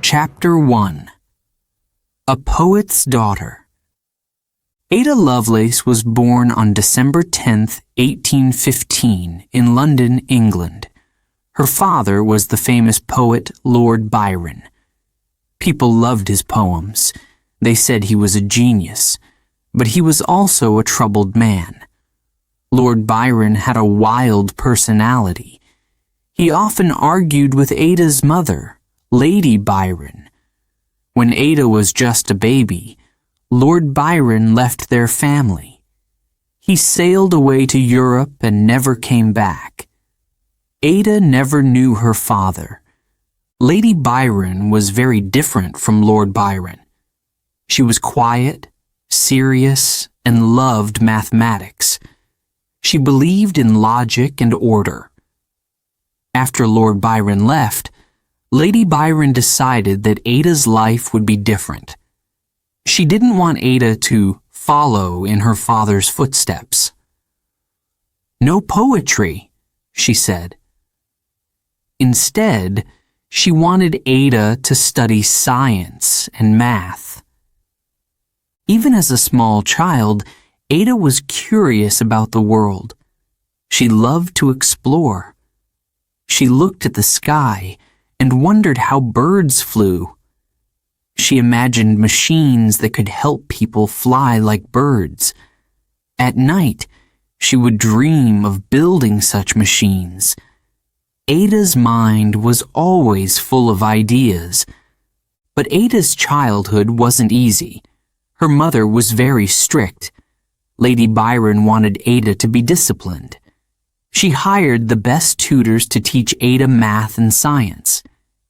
Chapter 1. A Poet's Daughter. Ada Lovelace was born on December 10, 1815, in London, England. Her father was the famous poet Lord Byron. People loved his poems. They said he was a genius, but he was also a troubled man. Lord Byron had a wild personality. He often argued with Ada's mother, Lady Byron. When Ada was just a baby, Lord Byron left their family. He sailed away to Europe and never came back. Ada never knew her father. Lady Byron was very different from Lord Byron. She was quiet, serious, and loved mathematics. She believed in logic and order. After Lord Byron left, Lady Byron decided that Ada's life would be different. She didn't want Ada to follow in her father's footsteps. "No poetry," she said. Instead, she wanted Ada to study science and math. Even as a small child, Ada was curious about the world. She loved to explore. She looked at the sky and wondered how birds flew. She imagined machines that could help people fly like birds. At night, she would dream of building such machines. Ada's mind was always full of ideas. But Ada's childhood wasn't easy. Her mother was very strict. Lady Byron wanted Ada to be disciplined. She hired the best tutors to teach Ada math and science.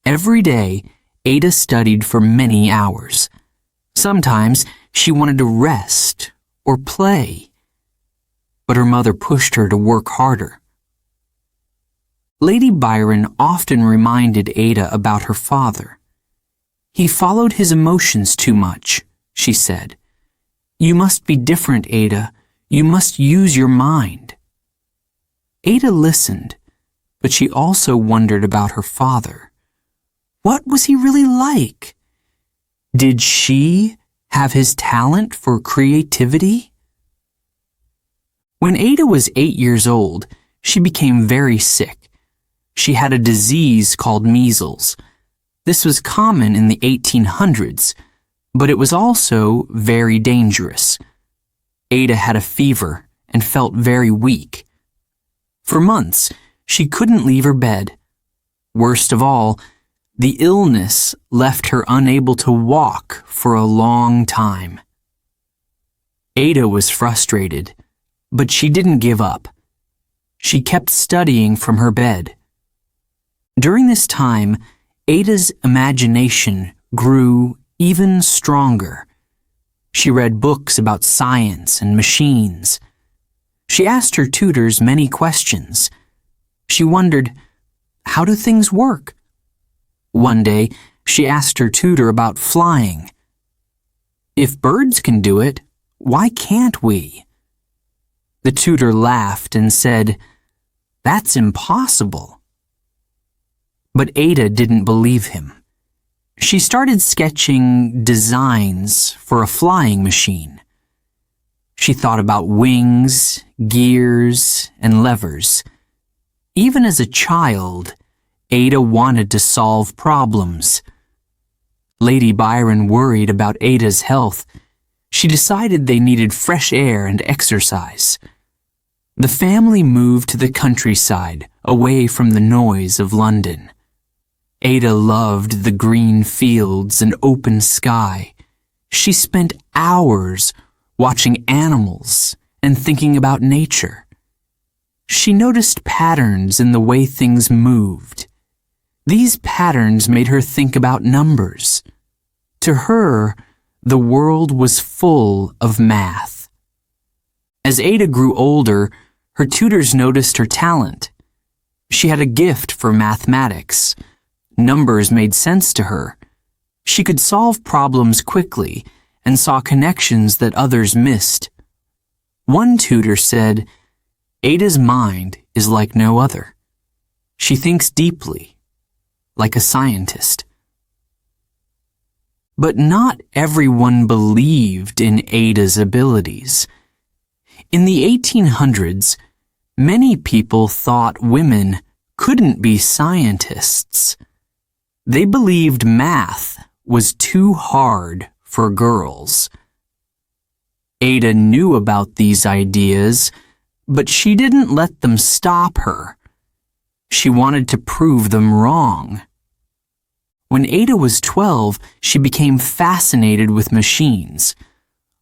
Every day, Ada studied for many hours. Sometimes she wanted to rest or play, but her mother pushed her to work harder. Lady Byron often reminded Ada about her father. "He followed his emotions too much," she said. "You must be different, Ada. You must use your mind." Ada listened, but she also wondered about her father. What was he really like? Did she have his talent for creativity? When Ada was 8 years old, she became very sick. She had a disease called measles. This was common in the 1800s, but it was also very dangerous. Ada had a fever and felt very weak. For months, she couldn't leave her bed. Worst of all, the illness left her unable to walk for a long time. Ada was frustrated, but she didn't give up. She kept studying from her bed. During this time, Ada's imagination grew even stronger. She read books about science and machines. She asked her tutors many questions. She wondered, how do things work? One day, she asked her tutor about flying. "If birds can do it, why can't we?" The tutor laughed and said, "That's impossible." But Ada didn't believe him. She started sketching designs for a flying machine. She thought about wings, gears, and levers. Even as a child, Ada wanted to solve problems. Lady Byron worried about Ada's health. She decided they needed fresh air and exercise. The family moved to the countryside, away from the noise of London. Ada loved the green fields and open sky. She spent hours watching animals and thinking about nature. She noticed patterns in the way things moved. These patterns made her think about numbers. To her, the world was full of math. As Ada grew older, her tutors noticed her talent. She had a gift for mathematics. Numbers made sense to her. She could solve problems quickly and saw connections that others missed. One tutor said, "Ada's mind is like no other. She thinks deeply, like a scientist." But not everyone believed in Ada's abilities. In the 1800s, many people thought women couldn't be scientists. They believed math was too hard for girls. Ada knew about these ideas, but she didn't let them stop her. She wanted to prove them wrong. When Ada was 12, she became fascinated with machines.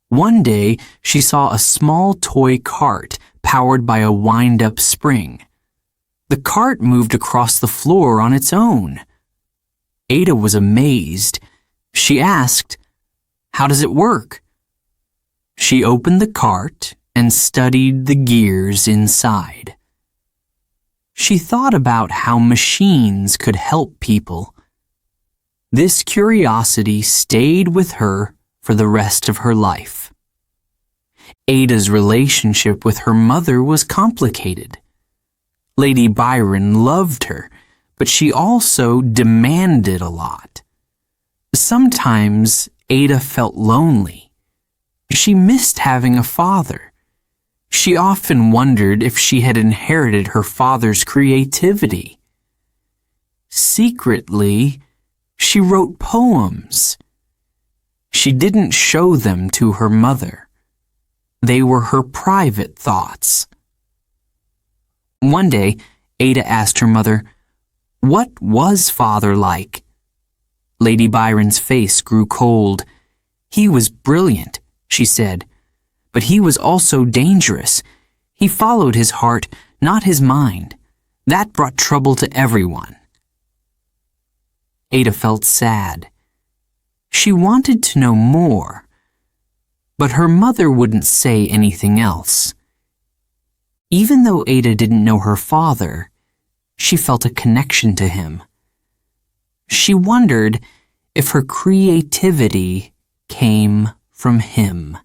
One day, she saw a small toy cart powered by a wind-up spring. The cart moved across the floor on its own. Ada was amazed. She asked, "How does it work?" She opened the cart and studied the gears inside. She thought about how machines could help people. This curiosity stayed with her for the rest of her life. Ada's relationship with her mother was complicated. Lady Byron loved her, but she also demanded a lot. Sometimes Ada felt lonely. She missed having a father. She often wondered if she had inherited her father's creativity. Secretly, she wrote poems. She didn't show them to her mother. They were her private thoughts. One day, Ada asked her mother, "What was father like?" Lady Byron's face grew cold. "He was brilliant," she said, "but he was also dangerous. He followed his heart, not his mind. That brought trouble to everyone." Ada felt sad. She wanted to know more, but her mother wouldn't say anything else. Even though Ada didn't know her father, she felt a connection to him. She wondered if her creativity came from him.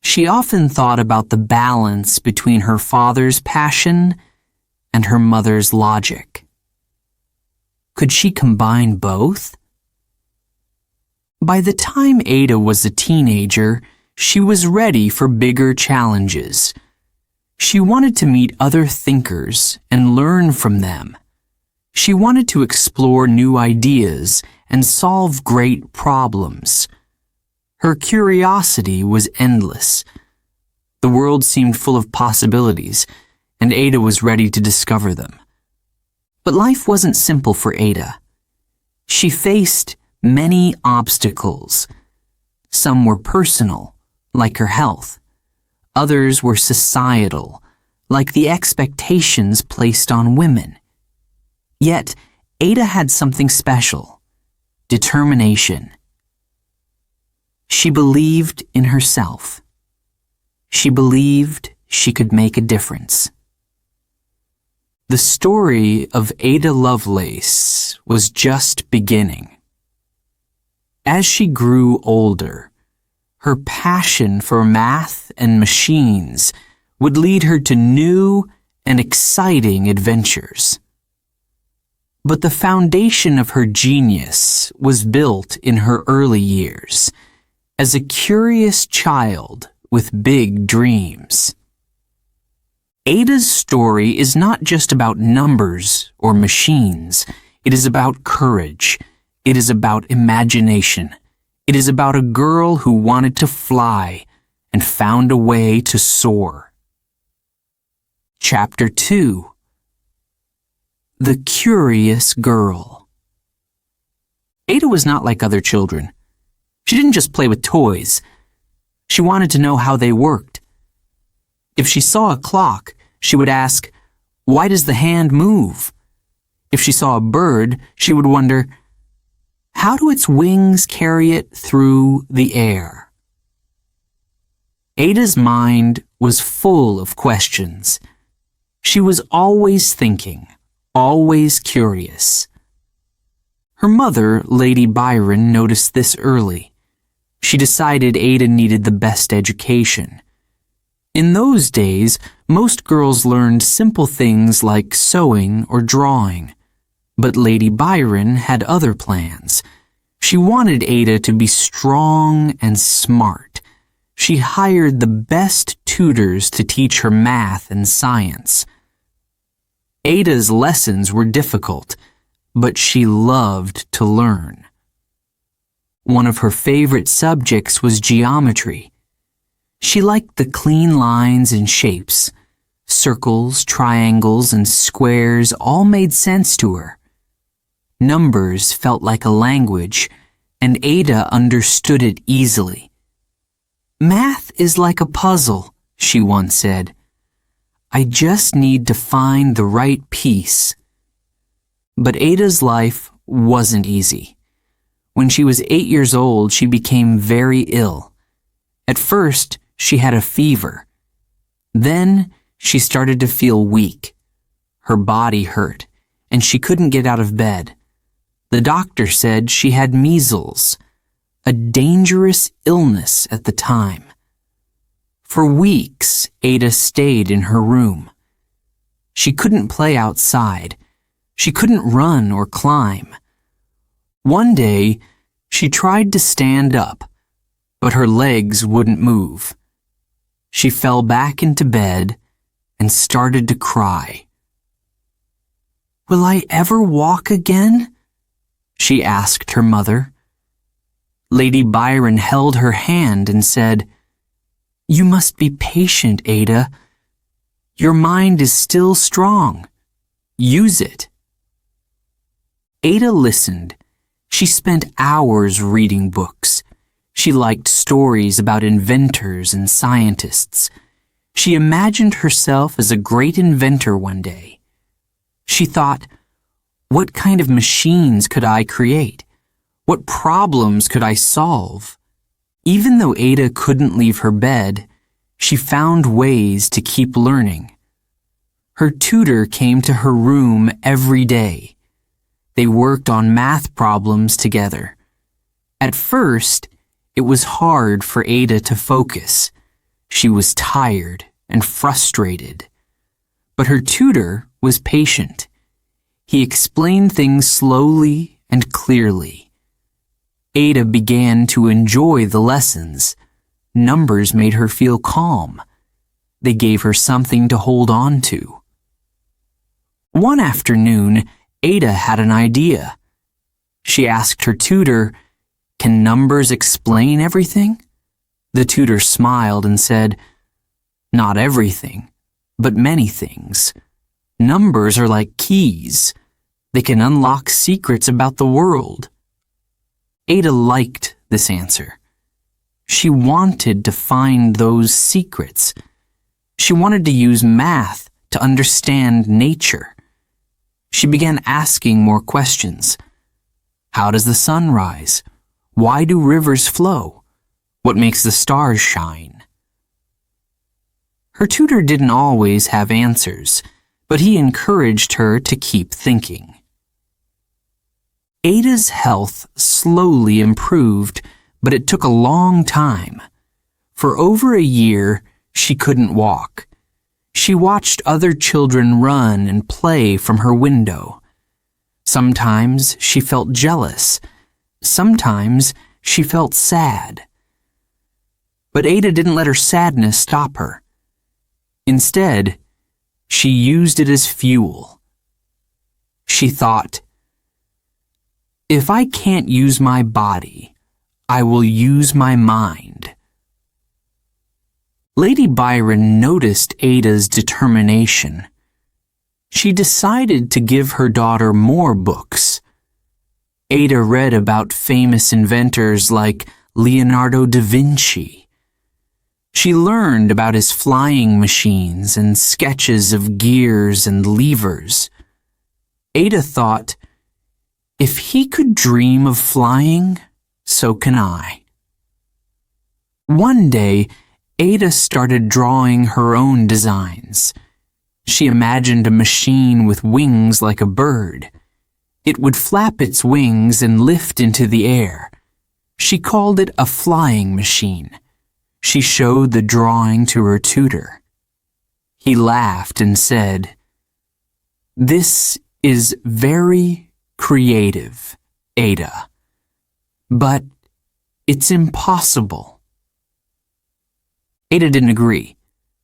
She often thought about the balance between her father's passion and her mother's logic. Could she combine both? By the time Ada was a teenager, she was ready for bigger challenges. She wanted to meet other thinkers and learn from them. She wanted to explore new ideas and solve great problems. Her curiosity was endless. The world seemed full of possibilities, and Ada was ready to discover them. But life wasn't simple for Ada. She faced many obstacles. Some were personal, like her health. Others were societal, like the expectations placed on women. Yet, Ada had something special: determination. She believed in herself. She believed she could make a difference. The story of Ada Lovelace was just beginning. As she grew older, her passion for math and machines would lead her to new and exciting adventures. But the foundation of her genius was built in her early years, as a curious child with big dreams. Ada's story is not just about numbers or machines. It is about courage. It is about imagination. It is about a girl who wanted to fly and found a way to soar. Chapter 2. The Curious Girl. Ada was not like other children. She didn't just play with toys. She wanted to know how they worked. If she saw a clock, she would ask, "Why does the hand move?" If she saw a bird, she would wonder, "How do its wings carry it through the air?" Ada's mind was full of questions. She was always thinking, always curious. Her mother, Lady Byron, noticed this early. She decided Ada needed the best education. In those days, most girls learned simple things like sewing or drawing. But Lady Byron had other plans. She wanted Ada to be strong and smart. She hired the best tutors to teach her math and science. Ada's lessons were difficult, but she loved to learn. One of her favorite subjects was geometry. She liked the clean lines and shapes. Circles, triangles, and squares all made sense to her. Numbers felt like a language, and Ada understood it easily. "Math is like a puzzle," she once said. "I just need to find the right piece." But Ada's life wasn't easy. When she was 8 years old, she became very ill. At first, she had a fever. Then, she started to feel weak. Her body hurt, and she couldn't get out of bed. The doctor said she had measles, a dangerous illness at the time. For weeks, Ada stayed in her room. She couldn't play outside. She couldn't run or climb. One day, she tried to stand up, but her legs wouldn't move. She fell back into bed and started to cry. "Will I ever walk again?" she asked her mother. Lady Byron held her hand and said, "You must be patient, Ada. Your mind is still strong. Use it." Ada listened. She spent hours reading books. She liked stories about inventors and scientists. She imagined herself as a great inventor one day. She thought, what kind of machines could I create? What problems could I solve? Even though Ada couldn't leave her bed, she found ways to keep learning. Her tutor came to her room every day. They worked on math problems together. At first, it was hard for Ada to focus. She was tired and frustrated. But her tutor was patient. He explained things slowly and clearly. Ada began to enjoy the lessons. Numbers made her feel calm. They gave her something to hold on to. One afternoon, Ada had an idea. She asked her tutor, "Can numbers explain everything?" The tutor smiled and said, "Not everything, but many things. Numbers are like keys. They can unlock secrets about the world." Ada liked this answer. She wanted to find those secrets. She wanted to use math to understand nature. She began asking more questions. How does the sun rise? Why do rivers flow? What makes the stars shine? Her tutor didn't always have answers, but he encouraged her to keep thinking. Ada's health slowly improved, but it took a long time. For over a year, she couldn't walk. She watched other children run and play from her window. Sometimes she felt jealous. Sometimes she felt sad. But Ada didn't let her sadness stop her. Instead, she used it as fuel. She thought, "If I can't use my body, I will use my mind." Lady Byron noticed Ada's determination. She decided to give her daughter more books. Ada read about famous inventors like Leonardo da Vinci. She learned about his flying machines and sketches of gears and levers. Ada thought, if he could dream of flying, so can I. One day, Ada started drawing her own designs. She imagined a machine with wings like a bird. It would flap its wings and lift into the air. She called it a flying machine. She showed the drawing to her tutor. He laughed and said, "This is very creative, Ada." But it's impossible. Ada didn't agree.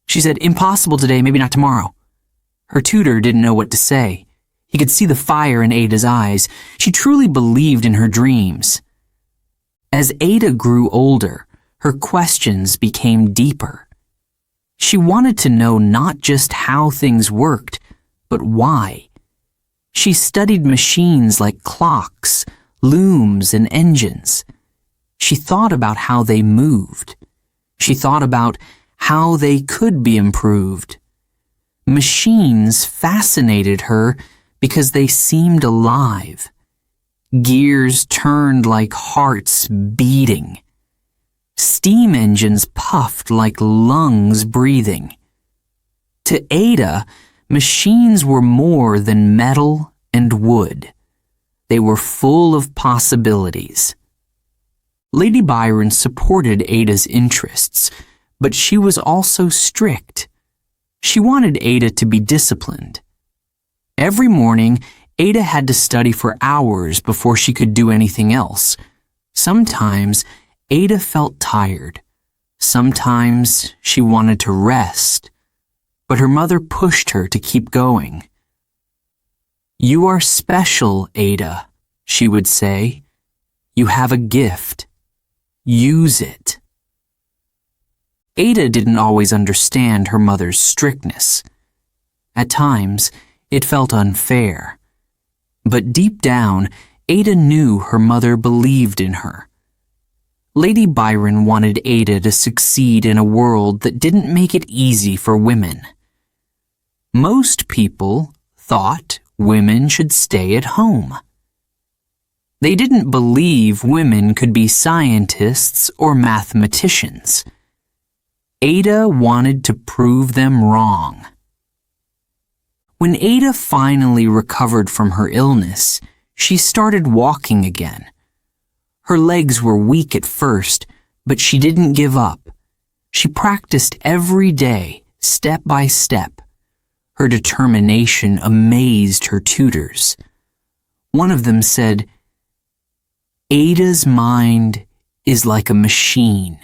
She said, "Impossible today, maybe not tomorrow." Her tutor didn't know what to say. He could see the fire in Ada's eyes. She truly believed in her dreams. As Ada grew older, her questions became deeper. She wanted to know not just how things worked, but why. She studied machines like clocks, looms, and engines. She thought about how they moved. She thought about how they could be improved. Machines fascinated her because they seemed alive. Gears turned like hearts beating. Steam engines puffed like lungs breathing. To Ada, machines were more than metal and wood. They were full of possibilities. Lady Byron supported Ada's interests, but she was also strict. She wanted Ada to be disciplined. Every morning, Ada had to study for hours before she could do anything else. Sometimes, Ada felt tired. Sometimes, she wanted to rest. But her mother pushed her to keep going. "You are special, Ada," she would say. "You have a gift. Use it." Ada didn't always understand her mother's strictness. At times, it felt unfair. But deep down, Ada knew her mother believed in her. Lady Byron wanted Ada to succeed in a world that didn't make it easy for women. Most people thought women should stay at home. They didn't believe women could be scientists or mathematicians. Ada wanted to prove them wrong. When Ada finally recovered from her illness, she started walking again. Her legs were weak at first, but she didn't give up. She practiced every day, step by step. Her determination amazed her tutors. One of them said, "Ada's mind is like a machine.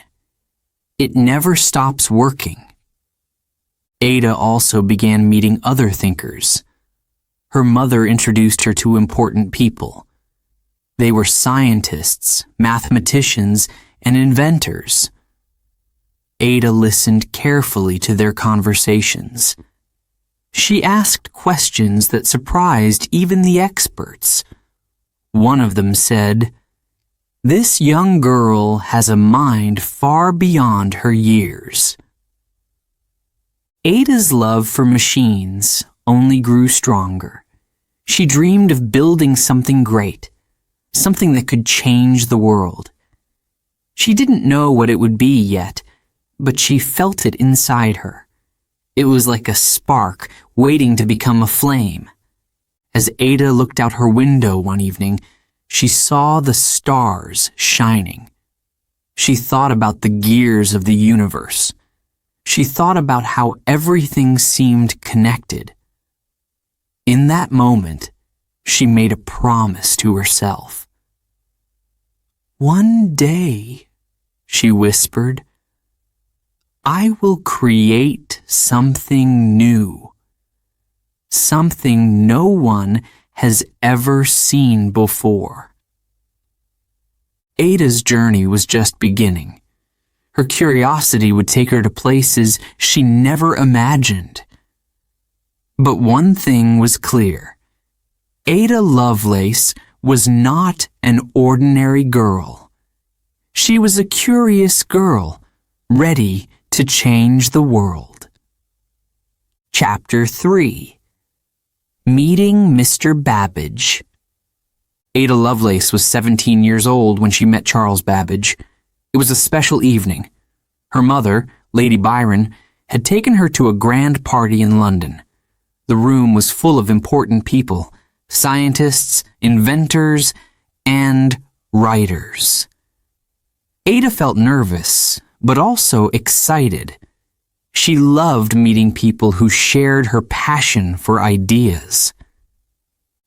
It never stops working." Ada also began meeting other thinkers. Her mother introduced her to important people. They were scientists, mathematicians, and inventors. Ada listened carefully to their conversations. She asked questions that surprised even the experts. One of them said, "This young girl has a mind far beyond her years." Ada's love for machines only grew stronger. She dreamed of building something great, something that could change the world. She didn't know what it would be yet, but she felt it inside her. It was like a spark waiting to become a flame. As Ada looked out her window one evening, she saw the stars shining. She thought about the gears of the universe. She thought about how everything seemed connected. In that moment, she made a promise to herself. "One day," she whispered, "I will create something new. Something no one has ever seen before." Ada's journey was just beginning. Her curiosity would take her to places she never imagined. But one thing was clear. Ada Lovelace was not an ordinary girl. She was a curious girl, ready to change the world. Chapter 3. Meeting Mr. Babbage. Ada Lovelace was 17 years old when she met Charles Babbage. It was a special evening. Her mother, Lady Byron, had taken her to a grand party in London. The room was full of important people, scientists, inventors, and writers. Ada felt nervous, but also excited. She loved meeting people who shared her passion for ideas.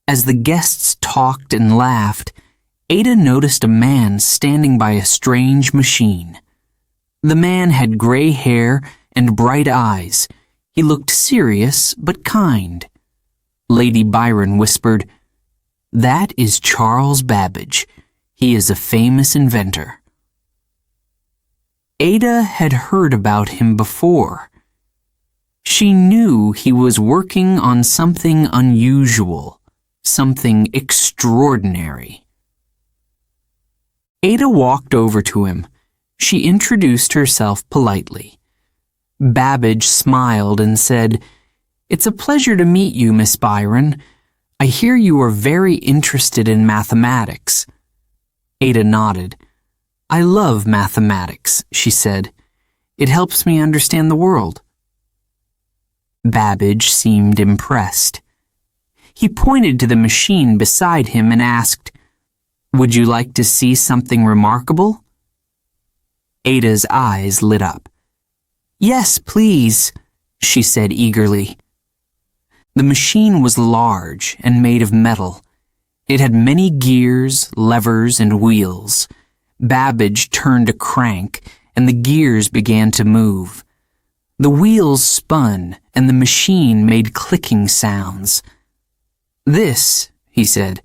As the guests talked and laughed, Ada noticed a man standing by a strange machine. The man had gray hair and bright eyes. He looked serious but kind. Lady Byron whispered, "That is Charles Babbage. He is a famous inventor." Ada had heard about him before. She knew he was working on something unusual, something extraordinary. Ada walked over to him. She introduced herself politely. Babbage smiled and said, "It's a pleasure to meet you, Miss Byron. I hear you are very interested in mathematics." Ada nodded. "I love mathematics," she said. "It helps me understand the world." Babbage seemed impressed. He pointed to the machine beside him and asked, "Would you like to see something remarkable?" Ada's eyes lit up. "Yes, please," she said eagerly. The machine was large and made of metal. It had many gears, levers, and wheels. Babbage turned a crank, and the gears began to move. The wheels spun, and the machine made clicking sounds. "This," he said,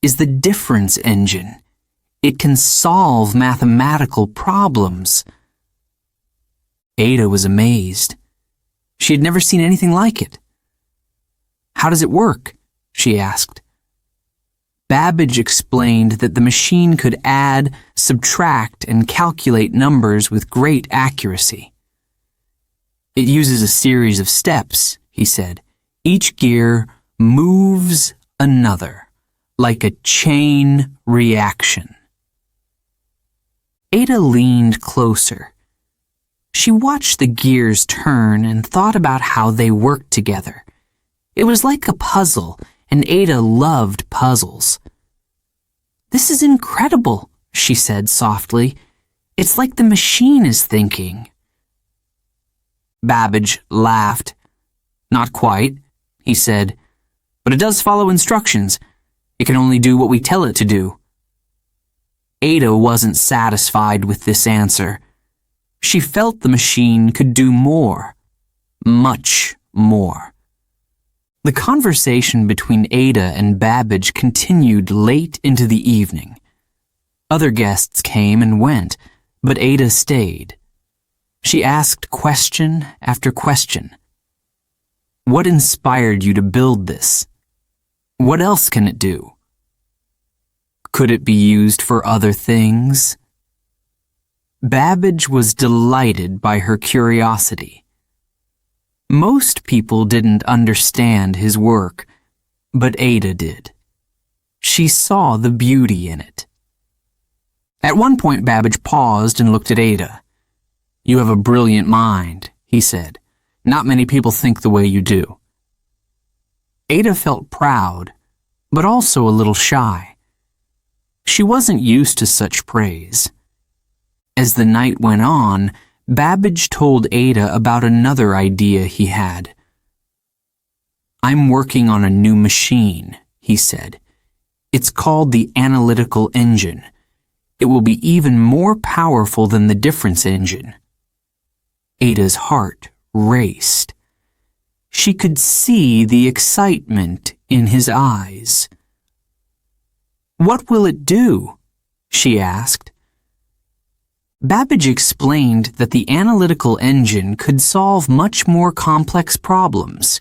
"is the difference engine. It can solve mathematical problems." Ada was amazed. She had never seen anything like it. "How does it work?" she asked. Babbage explained that the machine could add, subtract, and calculate numbers with great accuracy. "It uses a series of steps," he said. "Each gear moves another, like a chain reaction." Ada leaned closer. She watched the gears turn and thought about how they worked together. It was like a puzzle, and Ada loved puzzles. "This is incredible," she said softly. "It's like the machine is thinking." Babbage laughed. "Not quite," he said, "but it does follow instructions. It can only do what we tell it to do." Ada wasn't satisfied with this answer. She felt the machine could do more, much more. The conversation between Ada and Babbage continued late into the evening. Other guests came and went, but Ada stayed. She asked question after question. "What inspired you to build this? What else can it do? Could it be used for other things?" Babbage was delighted by her curiosity. Most people didn't understand his work, but Ada did. She saw the beauty in it. At one point, Babbage paused and looked at Ada. "You have a brilliant mind," he said. "Not many people think the way you do." Ada felt proud, but also a little shy. She wasn't used to such praise. As the night went on, Babbage told Ada about another idea he had. "I'm working on a new machine," he said. "It's called the analytical engine. It will be even more powerful than the difference engine." Ada's heart raced. She could see the excitement in his eyes. "What will it do?" she asked. Babbage explained that the analytical engine could solve much more complex problems.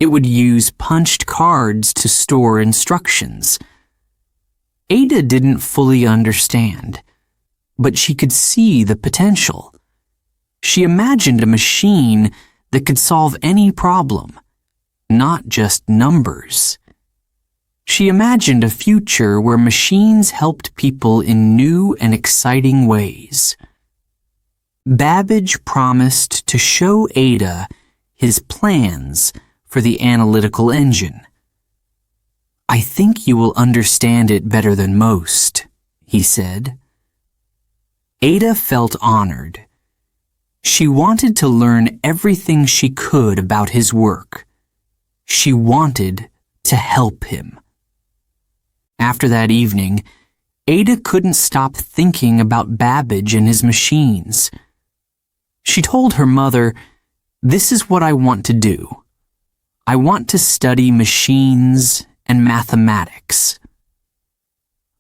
It would use punched cards to store instructions. Ada didn't fully understand, but she could see the potential. She imagined a machine that could solve any problem, not just numbers. She imagined a future where machines helped people in new and exciting ways. Babbage promised to show Ada his plans for the analytical engine. "I think you will understand it better than most," he said. Ada felt honored. She wanted to learn everything she could about his work. She wanted to help him. After that evening, Ada couldn't stop thinking about Babbage and his machines. She told her mother, "This is what I want to do. I want to study machines and mathematics."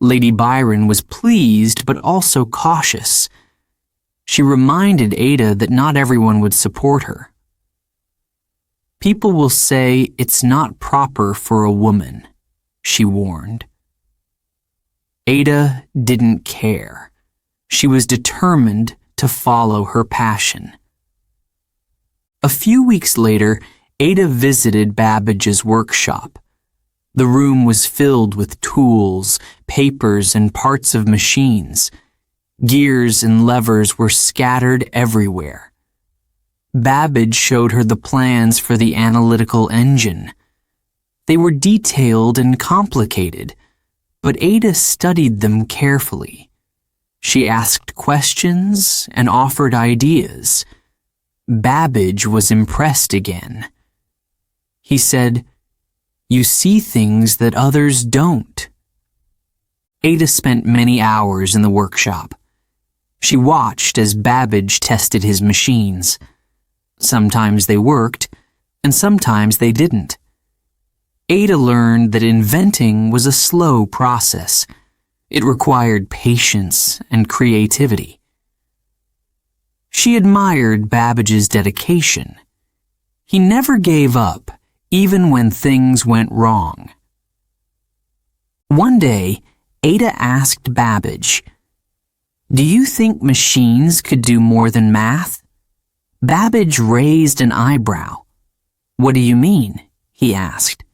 Lady Byron was pleased but also cautious. She reminded Ada that not everyone would support her. "People will say it's not proper for a woman," she warned. Ada didn't care. She was determined to follow her passion. A few weeks later, Ada visited Babbage's workshop. The room was filled with tools, papers, and parts of machines. Gears and levers were scattered everywhere. Babbage showed her the plans for the analytical engine. They were detailed and complicated, but Ada studied them carefully. She asked questions and offered ideas. Babbage was impressed again. He said, "You see things that others don't." Ada spent many hours in the workshop. She watched as Babbage tested his machines. Sometimes they worked, and sometimes they didn't. Ada learned that inventing was a slow process. It required patience and creativity. She admired Babbage's dedication. He never gave up, even when things went wrong. One day, Ada asked Babbage, "Do you think machines could do more than math?" Babbage raised an eyebrow. "What do you mean?" he asked.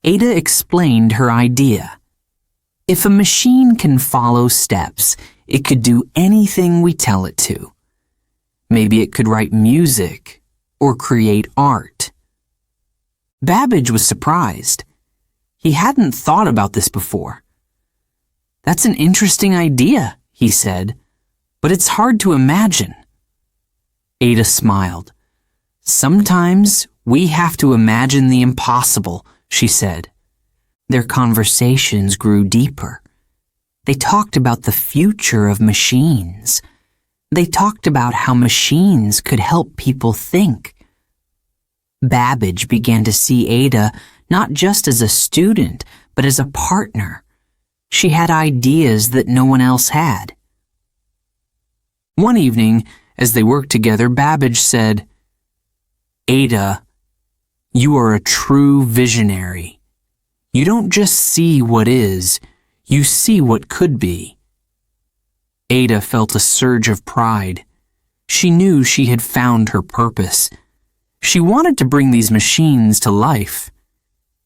Ada explained her idea. "If a machine can follow steps, it could do anything we tell it to. Maybe it could write music or create art." Babbage was surprised. He hadn't thought about this before. "That's an interesting idea," he said, "but it's hard to imagine." Ada smiled. "Sometimes we have to imagine the impossible," she said. Their conversations grew deeper. They talked about the future of machines. They talked about how machines could help people think. Babbage began to see Ada not just as a student, but as a partner. She had ideas that no one else had. One evening, as they worked together, Babbage said, "Ada, you are a true visionary. You don't just see what is, you see what could be." Ada felt a surge of pride. She knew she had found her purpose. She wanted to bring these machines to life.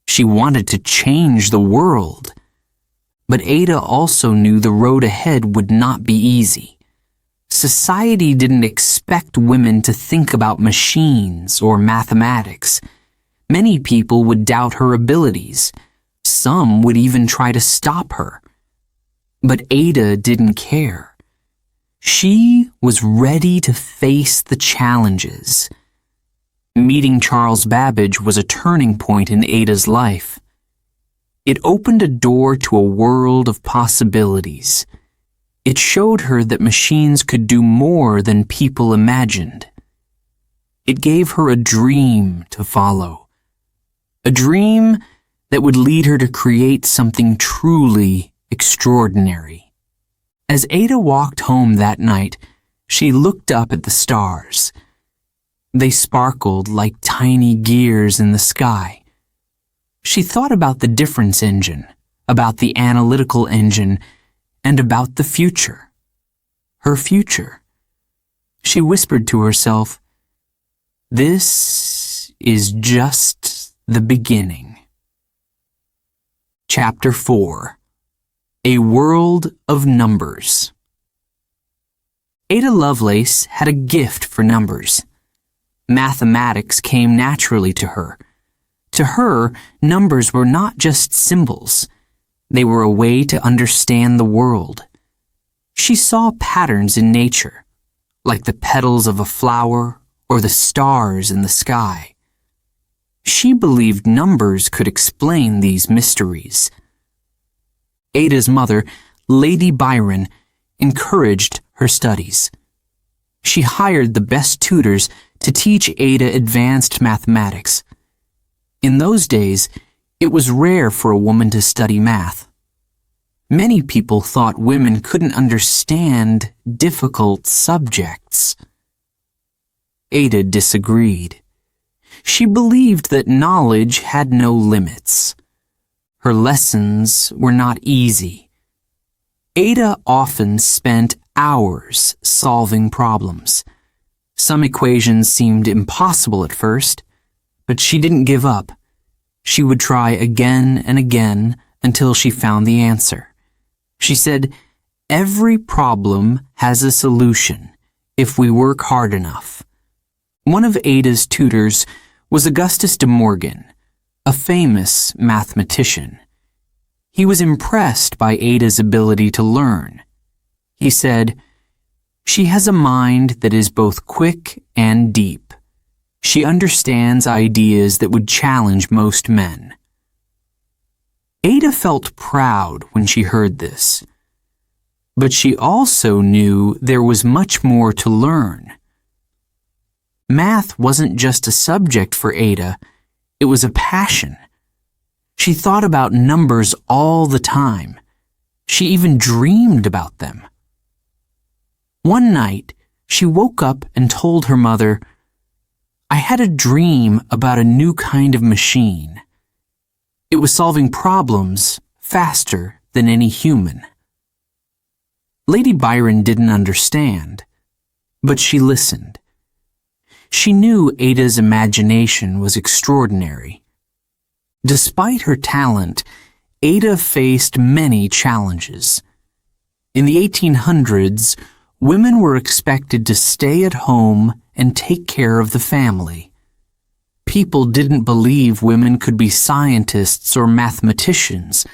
She wanted to change the world. But Ada also knew the road ahead would not be easy. Society didn't expect women to think about machines or mathematics. Many people would doubt her abilities. Some would even try to stop her. But Ada didn't care. She was ready to face the challenges. Meeting Charles Babbage was a turning point in Ada's life. It opened a door to a world of possibilities. It showed her that machines could do more than people imagined. It gave her a dream to follow. A dream that would lead her to create something truly extraordinary. As Ada walked home that night, she looked up at the stars. They sparkled like tiny gears in the sky. She thought about the difference engine, about the analytical engine, and about the future. Her future. She whispered to herself, "This is just the beginning." Chapter 4. A World of Numbers. Ada Lovelace had a gift for numbers. Mathematics came naturally to her. To her, numbers were not just symbols. They were a way to understand the world. She saw patterns in nature, like the petals of a flower or the stars in the sky. She believed numbers could explain these mysteries. Ada's mother, Lady Byron, encouraged her studies. She hired the best tutors to teach Ada advanced mathematics. In those days, it was rare for a woman to study math. Many people thought women couldn't understand difficult subjects. Ada disagreed. She believed that knowledge had no limits. Her lessons were not easy. Ada often spent hours solving problems. Some equations seemed impossible at first, but she didn't give up. She would try again and again until she found the answer. She said, "Every problem has a solution if we work hard enough." One of Ada's tutors was Augustus de Morgan, a famous mathematician. He was impressed by Ada's ability to learn. He said, "She has a mind that is both quick and deep. She understands ideas that would challenge most men." Ada felt proud when she heard this. But she also knew there was much more to learn. Math wasn't just a subject for Ada, it was a passion. She thought about numbers all the time. She even dreamed about them. One night, she woke up and told her mother, "I had a dream about a new kind of machine. It was solving problems faster than any human." Lady Byron didn't understand, but she listened. She knew Ada's imagination was extraordinary. Despite her talent, Ada faced many challenges. In the 1800s, women were expected to stay at home and take care of the family. People didn't believe women could be scientists or mathematicians.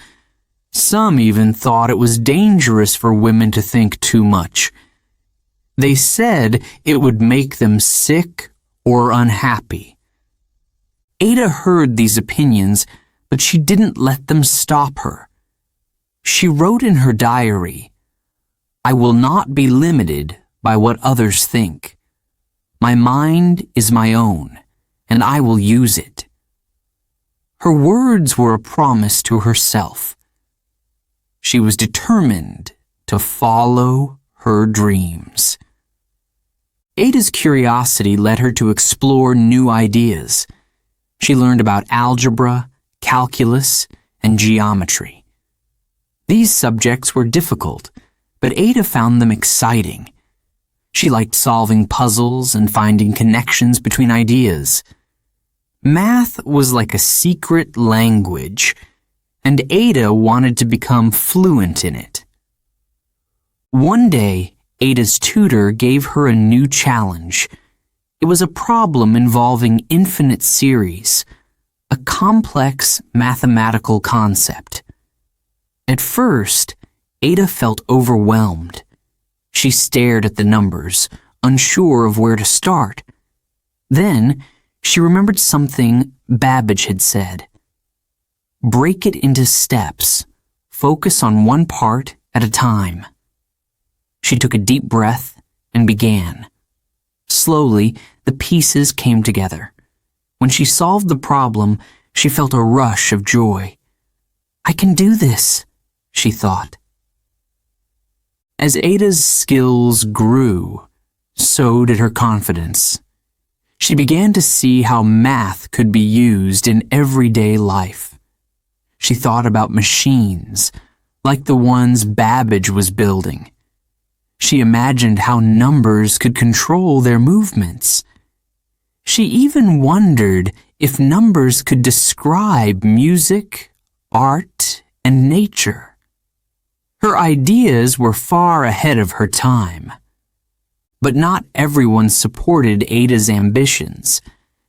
Some even thought it was dangerous for women to think too much. They said it would make them sick or unhappy. Ada heard these opinions, but she didn't let them stop her. She wrote in her diary, "I will not be limited by what others think. My mind is my own, and I will use it." Her words were a promise to herself. She was determined to follow her dreams. Ada's curiosity led her to explore new ideas. She learned about algebra, calculus, and geometry. These subjects were difficult, but Ada found them exciting. She liked solving puzzles and finding connections between ideas. Math was like a secret language, and Ada wanted to become fluent in it. One day, Ada's tutor gave her a new challenge. It was a problem involving infinite series, a complex mathematical concept. At first, Ada felt overwhelmed. She stared at the numbers, unsure of where to start. Then, she remembered something Babbage had said. "Break it into steps. Focus on one part at a time." She took a deep breath and began. Slowly, the pieces came together. When she solved the problem, she felt a rush of joy. "I can do this," she thought. As Ada's skills grew, so did her confidence. She began to see how math could be used in everyday life. She thought about machines, like the ones Babbage was building. She imagined how numbers could control their movements. She even wondered if numbers could describe music, art, and nature. Her ideas were far ahead of her time. But not everyone supported Ada's ambitions.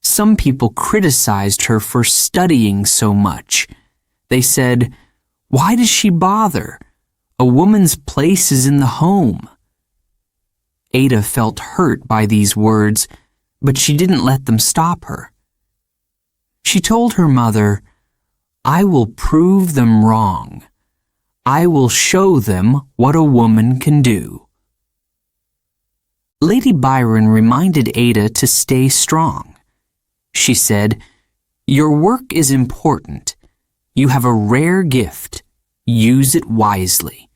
Some people criticized her for studying so much. They said, "Why does she bother? A woman's place is in the home." Ada felt hurt by these words, but she didn't let them stop her. She told her mother, "I will prove them wrong. I will show them what a woman can do. Lady Byron reminded Ada to stay strong. She said, "Your work is important. You have a rare gift. Use it wisely."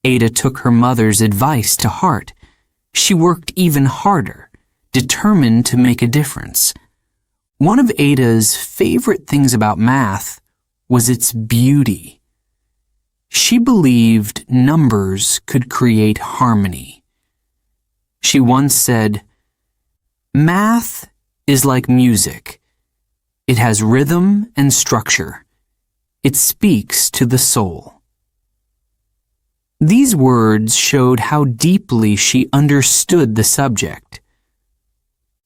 Ada took her mother's advice to heart. She worked even harder, determined to make a difference. One of Ada's favorite things about math was its beauty. She believed numbers could create harmony. She once said, "Math is like music. It has rhythm and structure. It speaks to the soul." These words showed how deeply she understood the subject.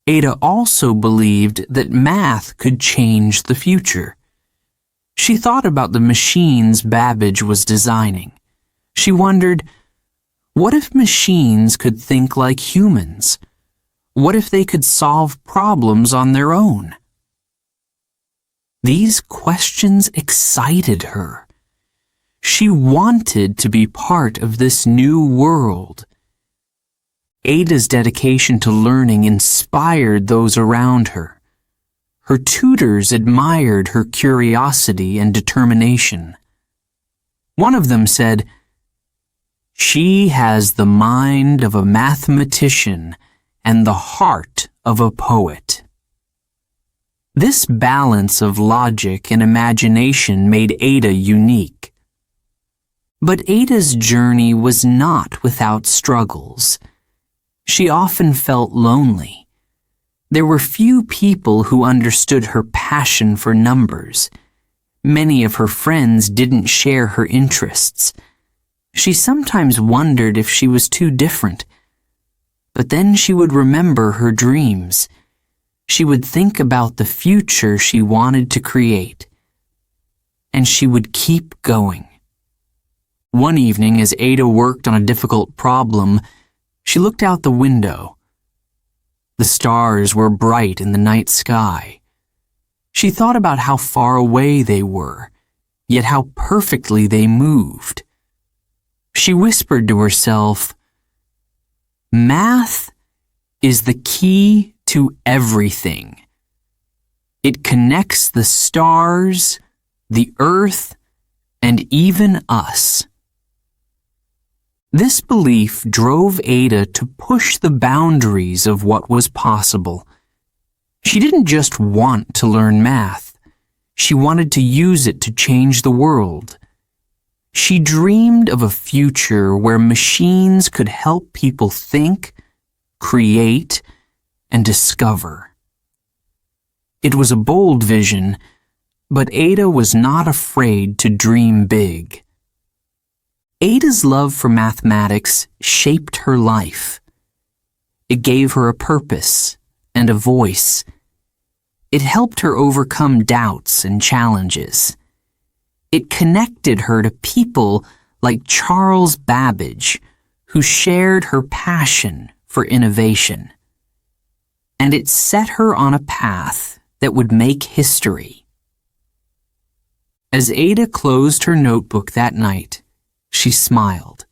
Ada also believed that math could change the future. She thought about the machines Babbage was designing. She wondered, what if machines could think like humans? What if they could solve problems on their own? These questions excited her. She wanted to be part of this new world. Ada's dedication to learning inspired those around her. Her tutors admired her curiosity and determination. One of them said, "She has the mind of a mathematician and the heart of a poet." This balance of logic and imagination made Ada unique. But Ada's journey was not without struggles. She often felt lonely. There were few people who understood her passion for numbers. Many of her friends didn't share her interests. She sometimes wondered if she was too different. But then she would remember her dreams. She would think about the future she wanted to create. And she would keep going. One evening, as Ada worked on a difficult problem, she looked out the window. The stars were bright in the night sky. She thought about how far away they were, yet how perfectly they moved. She whispered to herself, "Math is the key to everything. It connects the stars, the earth, and even us." This belief drove Ada to push the boundaries of what was possible. She didn't just want to learn math. She wanted to use it to change the world. She dreamed of a future where machines could help people think, create, and discover. It was a bold vision, but Ada was not afraid to dream big. Ada's love for mathematics shaped her life. It gave her a purpose and a voice. It helped her overcome doubts and challenges. It connected her to people like Charles Babbage, who shared her passion for innovation. And it set her on a path that would make history. As Ada closed her notebook that night, she smiled.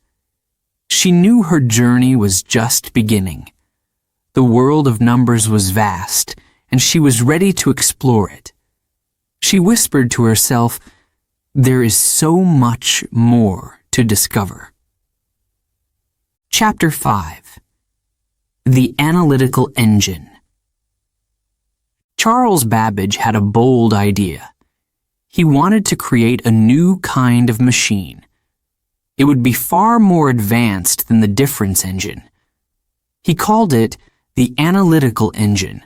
She knew her journey was just beginning. The world of numbers was vast, and she was ready to explore it. She whispered to herself, "There is so much more to discover." Chapter 5. The Analytical Engine. Charles Babbage had a bold idea. He wanted to create a new kind of machine. It would be far more advanced than the difference engine. He called it the analytical engine.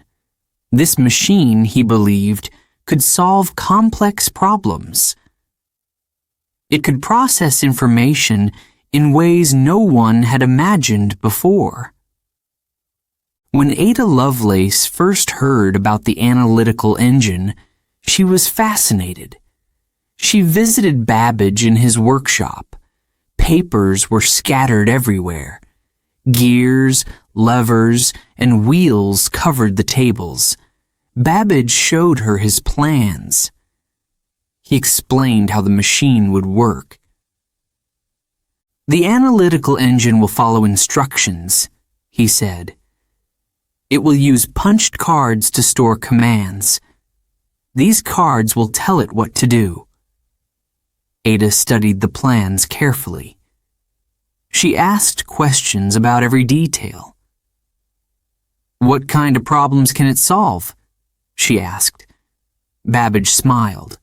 This machine, he believed, could solve complex problems. It could process information in ways no one had imagined before. When Ada Lovelace first heard about the analytical engine, she was fascinated. She visited Babbage in his workshop. Papers were scattered everywhere. Gears, levers, and wheels covered the tables. Babbage showed her his plans. He explained how the machine would work. "The analytical engine will follow instructions," he said. "It will use punched cards to store commands. These cards will tell it what to do." Ada studied the plans carefully. She asked questions about every detail. "What kind of problems can it solve?" she asked. Babbage smiled.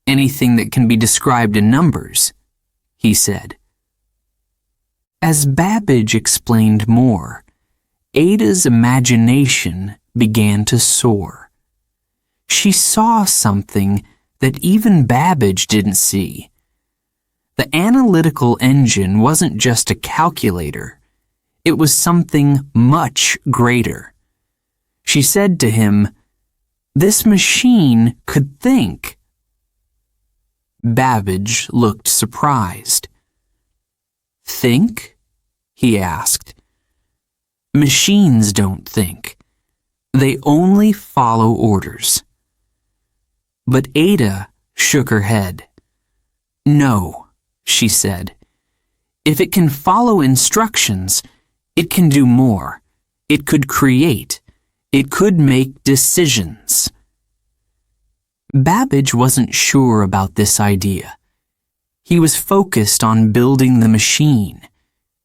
"Anything that can be described in numbers," he said. As Babbage explained more, Ada's imagination began to soar. She saw something that even Babbage didn't see. The analytical engine wasn't just a calculator. It was something much greater. She said to him, "This machine could think." Babbage looked surprised. "Think?" he asked. "Machines don't think. They only follow orders." But Ada shook her head. "No," she said. "If it can follow instructions, it can do more. It could create. It could make decisions." Babbage wasn't sure about this idea. He was focused on building the machine.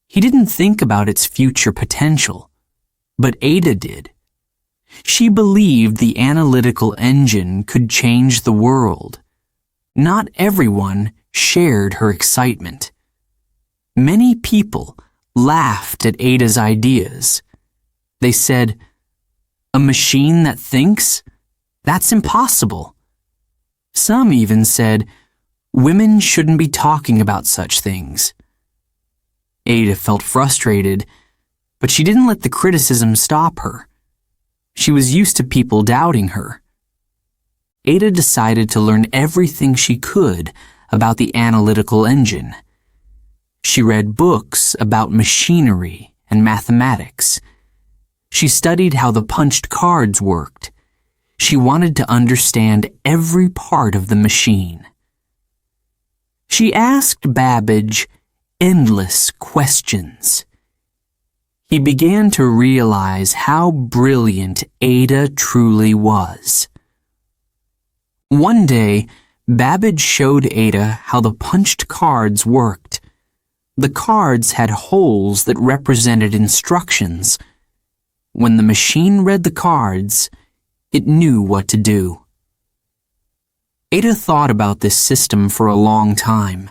He didn't think about its future potential, but Ada did. She believed the analytical engine could change the world. Not everyone shared her excitement. Many people laughed at Ada's ideas. They said, "A machine that thinks? That's impossible." Some even said, "Women shouldn't be talking about such things." Ada felt frustrated, but she didn't let the criticism stop her. She was used to people doubting her. Ada decided to learn everything she could about the analytical engine. She read books about machinery and mathematics. She studied how the punched cards worked. She wanted to understand every part of the machine. She asked Babbage endless questions. He began to realize how brilliant Ada truly was. One day, Babbage showed Ada how the punched cards worked. The cards had holes that represented instructions. When the machine read the cards, it knew what to do. Ada thought about this system for a long time.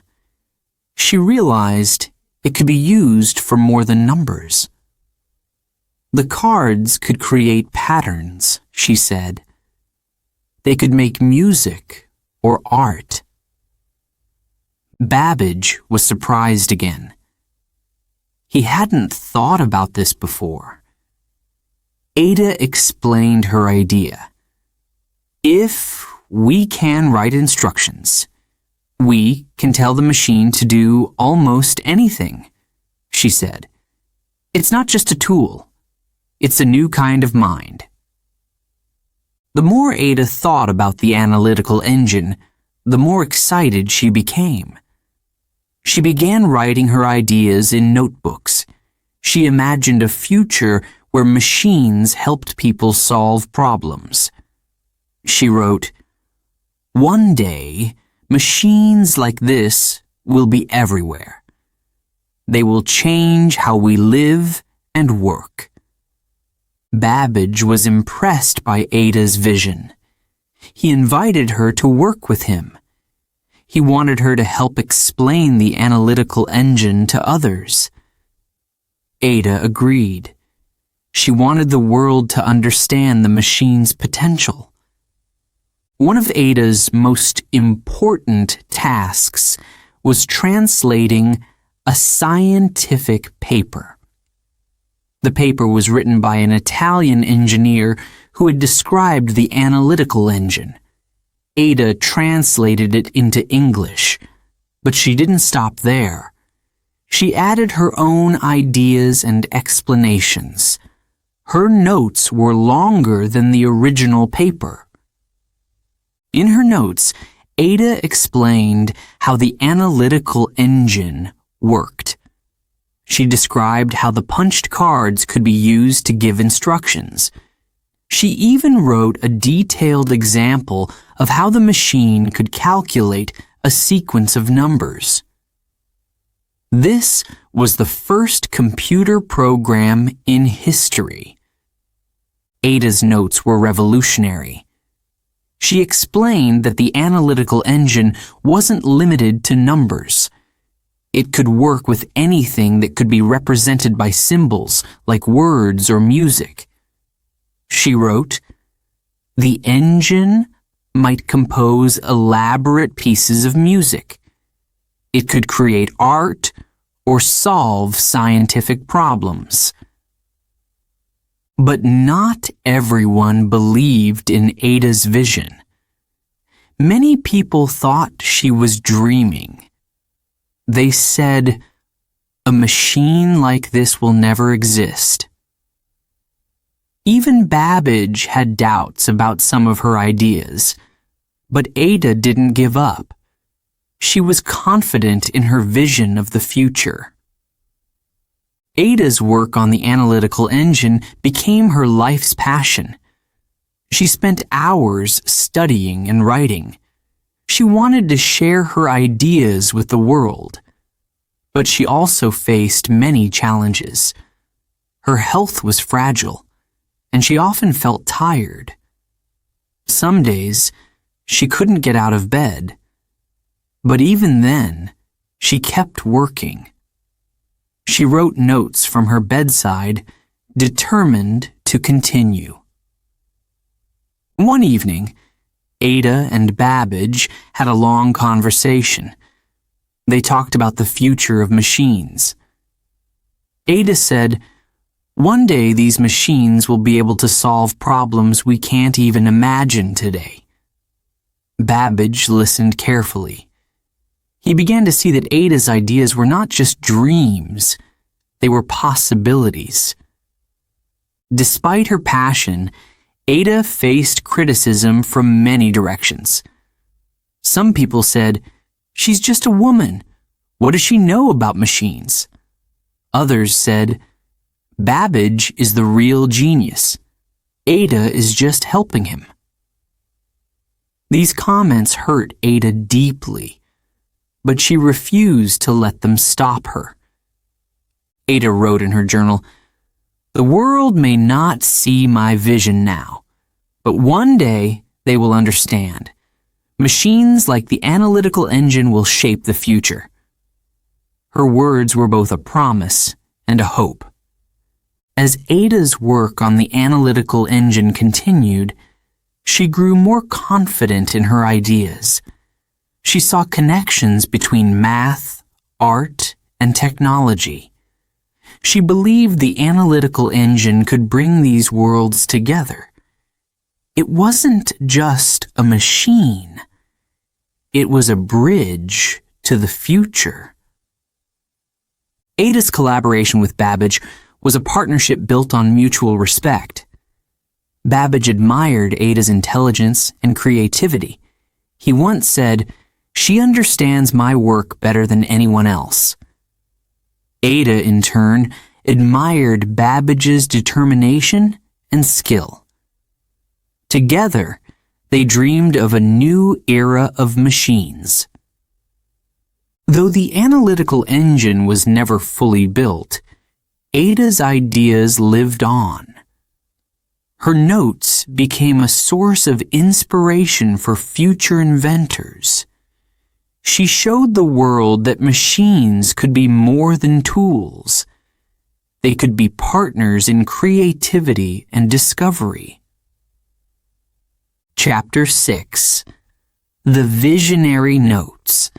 She realized it could be used for more than numbers. The cards could create patterns, she said. They could make music or art. Babbage was surprised again. He hadn't thought about this before. Ada explained her idea. If we can write instructions, we can tell the machine to do almost anything, she said. It's not just a tool. It's a new kind of mind. The more Ada thought about the analytical engine, the more excited she became. She began writing her ideas in notebooks. She imagined a future where machines helped people solve problems. She wrote, "One day, machines like this will be everywhere. They will change how we live and work." Babbage was impressed by Ada's vision. He invited her to work with him. He wanted her to help explain the analytical engine to others. Ada agreed. She wanted the world to understand the machine's potential. One of Ada's most important tasks was translating a scientific paper. The paper was written by an Italian engineer who had described the analytical engine. Ada translated it into English, but she didn't stop there. She added her own ideas and explanations. Her notes were longer than the original paper. In her notes, Ada explained how the analytical engine worked. She described how the punched cards could be used to give instructions. She even wrote a detailed example of how the machine could calculate a sequence of numbers. This was the first computer program in history. Ada's notes were revolutionary. She explained that the analytical engine wasn't limited to numbers. It could work with anything that could be represented by symbols like words or music. She wrote, "The engine might compose elaborate pieces of music. It could create art or solve scientific problems." But not everyone believed in Ada's vision. Many people thought she was dreaming. They said, "A machine like this will never exist." Even Babbage had doubts about some of her ideas, but Ada didn't give up. She was confident in her vision of the future. Ada's work on the analytical engine became her life's passion. She spent hours studying and writing. She wanted to share her ideas with the world. But she also faced many challenges. Her health was fragile, and she often felt tired. Some days, she couldn't get out of bed. But even then, she kept working. She wrote notes from her bedside, determined to continue. One evening, Ada and Babbage had a long conversation. They talked about the future of machines. Ada said, "One day these machines will be able to solve problems we can't even imagine today." Babbage listened carefully. He began to see that Ada's ideas were not just dreams, they were possibilities. Despite her passion, Ada faced criticism from many directions. Some people said, "She's just a woman. What does she know about machines?" Others said, "Babbage is the real genius. Ada is just helping him." These comments hurt Ada deeply, but she refused to let them stop her. Ada wrote in her journal, "The world may not see my vision now, but one day they will understand. Machines like the analytical engine will shape the future." Her words were both a promise and a hope. As Ada's work on the analytical engine continued, she grew more confident in her ideas. She saw connections between math, art, and technology. She believed the analytical engine could bring these worlds together. It wasn't just a machine. It was a bridge to the future. Ada's collaboration with Babbage was a partnership built on mutual respect. Babbage admired Ada's intelligence and creativity. He once said, "She understands my work better than anyone else." Ada, in turn, admired Babbage's determination and skill. Together, they dreamed of a new era of machines. Though the analytical engine was never fully built, Ada's ideas lived on. Her notes became a source of inspiration for future inventors. She showed the world that machines could be more than tools. They could be partners in creativity and discovery. Chapter 6. The Visionary Notes.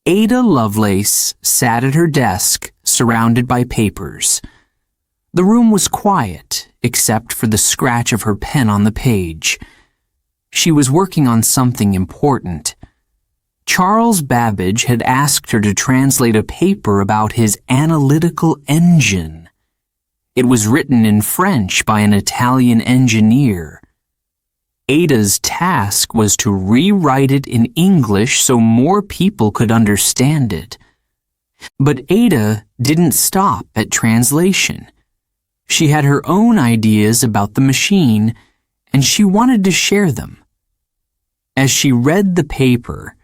Ada Lovelace sat at her desk, surrounded by papers. The room was quiet, except for the scratch of her pen on the page. She was working on something important. Charles Babbage had asked her to translate a paper about his analytical engine. It was written in French by an Italian engineer. Ada's task was to rewrite it in English so more people could understand it. But Ada didn't stop at translation. She had her own ideas about the machine, and she wanted to share them. As she read the paper,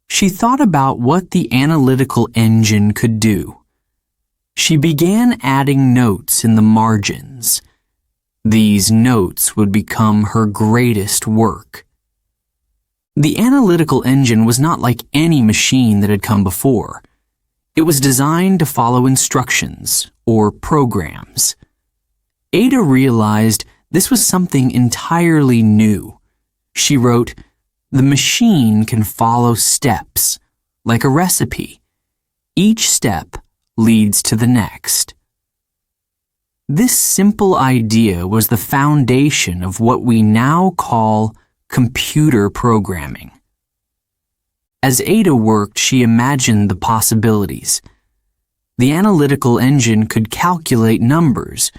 she thought about what the analytical engine could do. She began adding notes in the margins. These notes would become her greatest work. The analytical engine was not like any machine that had come before. It was designed to follow instructions, or programs. Ada realized this was something entirely new. She wrote, "The machine can follow steps, like a recipe. Each step leads to the next." This simple idea was the foundation of what we now call computer programming. As Ada worked, she imagined the possibilities. The analytical engine could calculate numbers,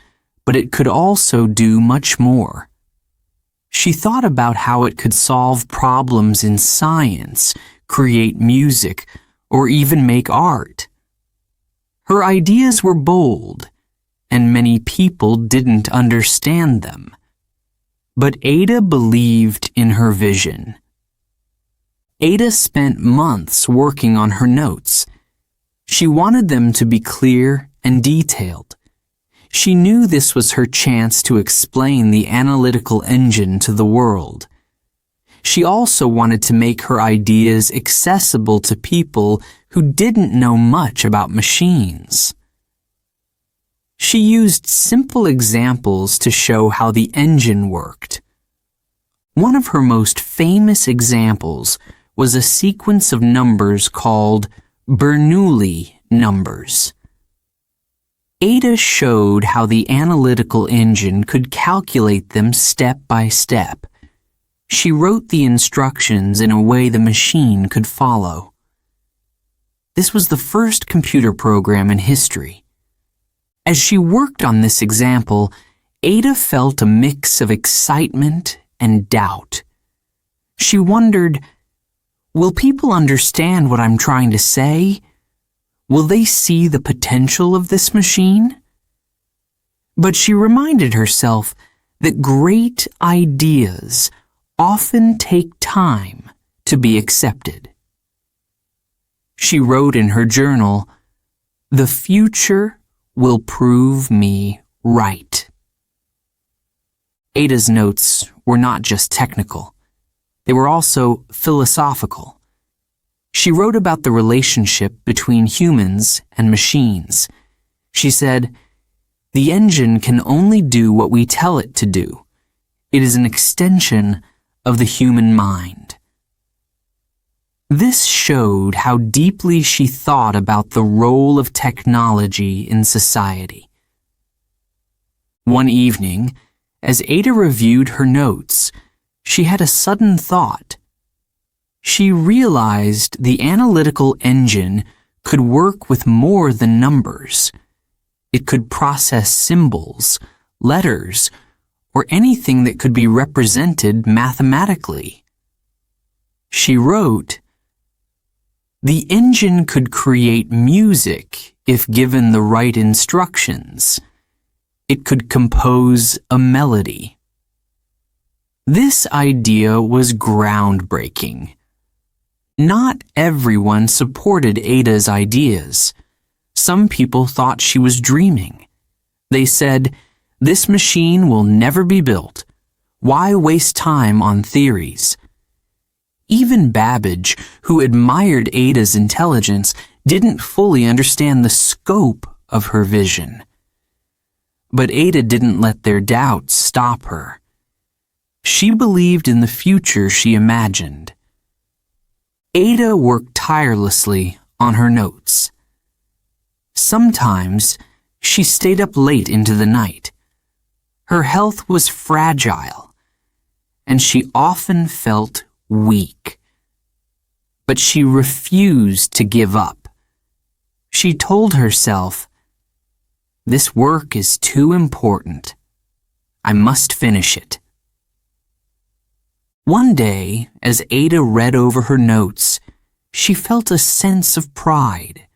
but it could also do much more. She thought about how it could solve problems in science, create music, or even make art. Her ideas were bold, and many people didn't understand them. But Ada believed in her vision. Ada spent months working on her notes. She wanted them to be clear and detailed. She knew this was her chance to explain the analytical engine to the world. She also wanted to make her ideas accessible to people who didn't know much about machines. She used simple examples to show how the engine worked. One of her most famous examples was a sequence of numbers called Bernoulli numbers. Ada showed how the analytical engine could calculate them step by step. She wrote the instructions in a way the machine could follow. This was the first computer program in history. As she worked on this example, Ada felt a mix of excitement and doubt. She wondered, will people understand what I'm trying to say? Will they see the potential of this machine? But she reminded herself that great ideas often take time to be accepted. She wrote in her journal, "The future will prove me right." Ada's notes were not just technical. They were also philosophical. She wrote about the relationship between humans and machines. She said, "The engine can only do what we tell it to do. It is an extension of the human mind." This showed how deeply she thought about the role of technology in society. One evening, as Ada reviewed her notes, she had a sudden thought. She realized the analytical engine could work with more than numbers. It could process symbols, letters, or anything that could be represented mathematically. She wrote, "The engine could create music if given the right instructions. It could compose a melody." This idea was groundbreaking. Not everyone supported Ada's ideas. Some people thought she was dreaming. They said, "This machine will never be built. Why waste time on theories?" Even Babbage, who admired Ada's intelligence, didn't fully understand the scope of her vision. But Ada didn't let their doubts stop her. She believed in the future she imagined. Ada worked tirelessly on her notes. Sometimes she stayed up late into the night. Her health was fragile, and she often felt weak. But she refused to give up. She told herself, "This work is too important. I must finish it." One day, as Ada read over her notes, she felt a sense of pride.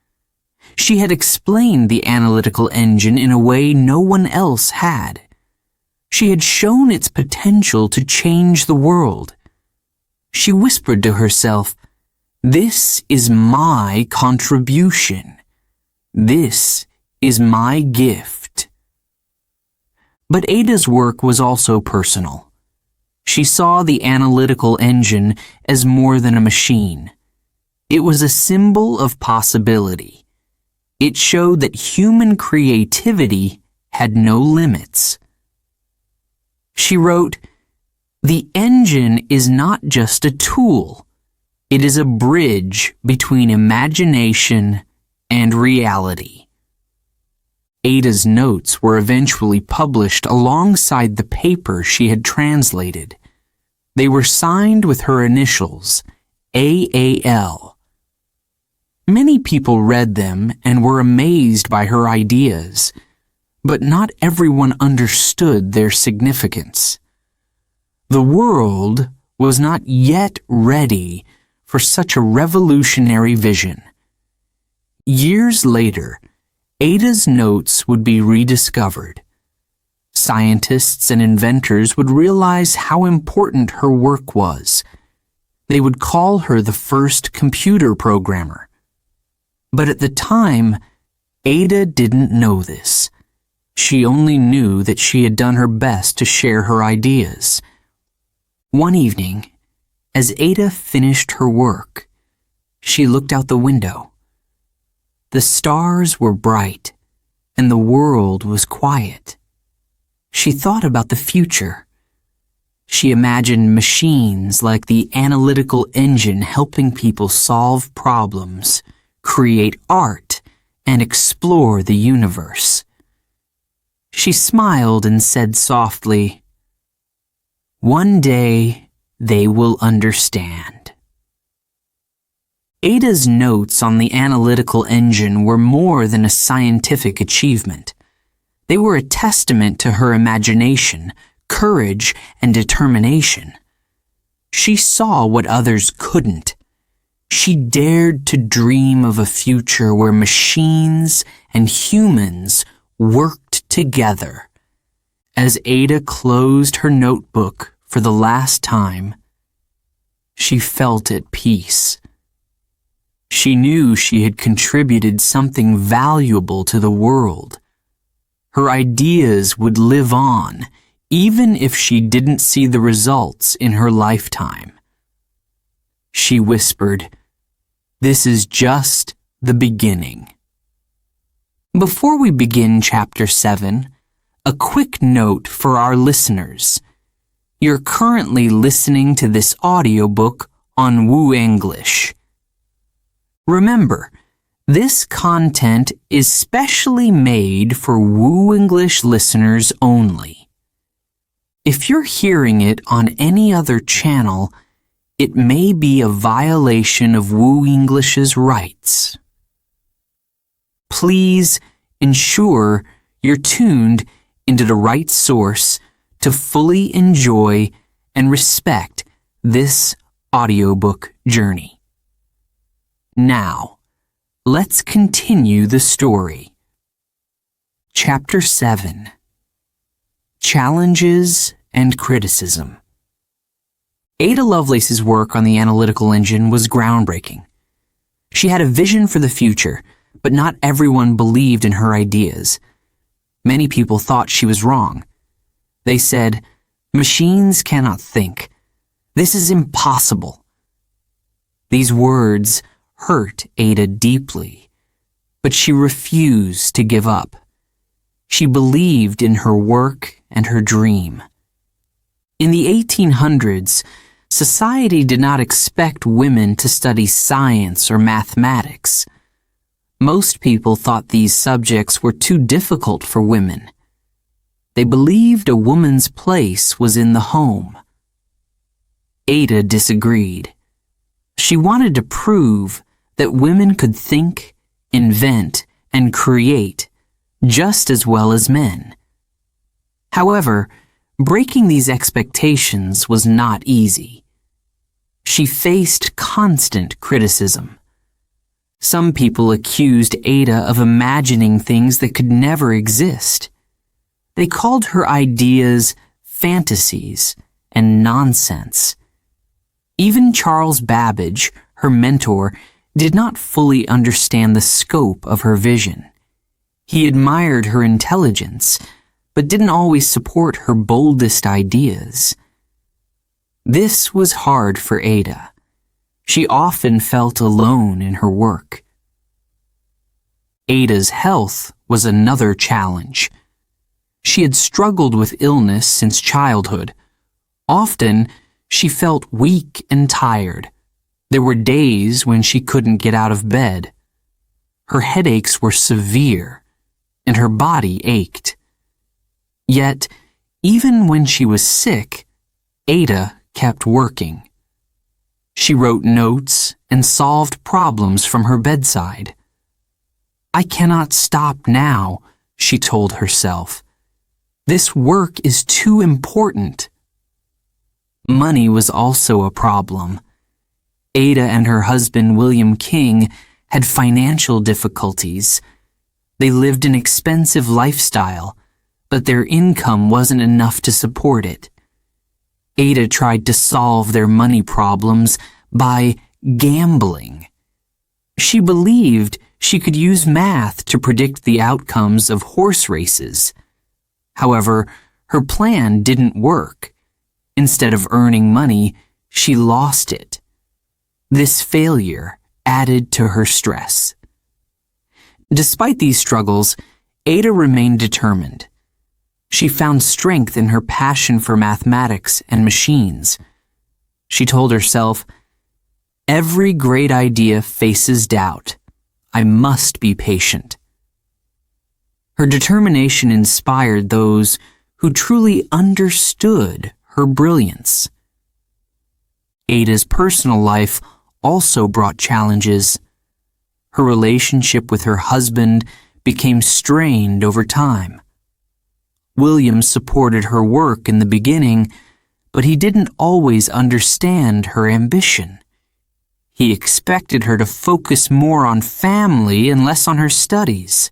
She had explained the analytical engine in a way no one else had. She had shown its potential to change the world. She whispered to herself, "This is my contribution. This is my gift." But Ada's work was also personal. She saw the analytical engine as more than a machine. It was a symbol of possibility. It showed that human creativity had no limits. She wrote, "The engine is not just a tool. It is a bridge between imagination and reality." Ada's notes were eventually published alongside the paper she had translated. They were signed with her initials, AAL. Many people read them and were amazed by her ideas, but not everyone understood their significance. The world was not yet ready for such a revolutionary vision. Years later, Ada's notes would be rediscovered. Scientists and inventors would realize how important her work was. They would call her the first computer programmer. But at the time, Ada didn't know this. She only knew that she had done her best to share her ideas. One evening, as Ada finished her work, she looked out the window. The stars were bright, and the world was quiet. She thought about the future. She imagined machines like the analytical engine helping people solve problems, create art, and explore the universe. She smiled and said softly, "One day they will understand." Ada's notes on the analytical engine were more than a scientific achievement. They were a testament to her imagination, courage, and determination. She saw what others couldn't. She dared to dream of a future where machines and humans worked together. As Ada closed her notebook for the last time, she felt at peace. She knew she had contributed something valuable to the world. Her ideas would live on, even if she didn't see the results in her lifetime. She whispered, "This is just the beginning." Before we begin Chapter 7, a quick note for our listeners. You're currently listening to this audiobook on WooEnglish. Remember, this content is specially made for WooEnglish listeners only. If you're hearing it on any other channel, it may be a violation of WooEnglish's rights. Please ensure you're tuned into the right source to fully enjoy and respect this audiobook journey. Now, let's continue the story. Chapter 7. Challenges and Criticism. Ada Lovelace's work on the analytical engine was groundbreaking. She had a vision for the future, but not everyone believed in her ideas. Many people thought she was wrong. They said, "Machines cannot think. This is impossible." These words hurt Ada deeply, but she refused to give up. She believed in her work and her dream. In the 1800s, society did not expect women to study science or mathematics. Most people thought these subjects were too difficult for women. They believed a woman's place was in the home. Ada disagreed. She wanted to prove that women could think, invent, and create just as well as men. However, breaking these expectations was not easy. She faced constant criticism. Some people accused Ada of imagining things that could never exist. They called her ideas fantasies and nonsense. Even Charles Babbage, her mentor, did not fully understand the scope of her vision. He admired her intelligence, but didn't always support her boldest ideas. This was hard for Ada. She often felt alone in her work. Ada's health was another challenge. She had struggled with illness since childhood. Often, she felt weak and tired. There were days when she couldn't get out of bed. Her headaches were severe, and her body ached. Yet, even when she was sick, Ada kept working. She wrote notes and solved problems from her bedside. "I cannot stop now," she told herself. "This work is too important." Money was also a problem. Ada and her husband, William King, had financial difficulties. They lived an expensive lifestyle, but their income wasn't enough to support it. Ada tried to solve their money problems by gambling. She believed she could use math to predict the outcomes of horse races. However, her plan didn't work. Instead of earning money, she lost it. This failure added to her stress. Despite these struggles, Ada remained determined. She found strength in her passion for mathematics and machines. She told herself, "Every great idea faces doubt. I must be patient." Her determination inspired those who truly understood her brilliance. Ada's personal life also brought challenges. Her relationship with her husband became strained over time. William supported her work in the beginning, but he didn't always understand her ambition. He expected her to focus more on family and less on her studies.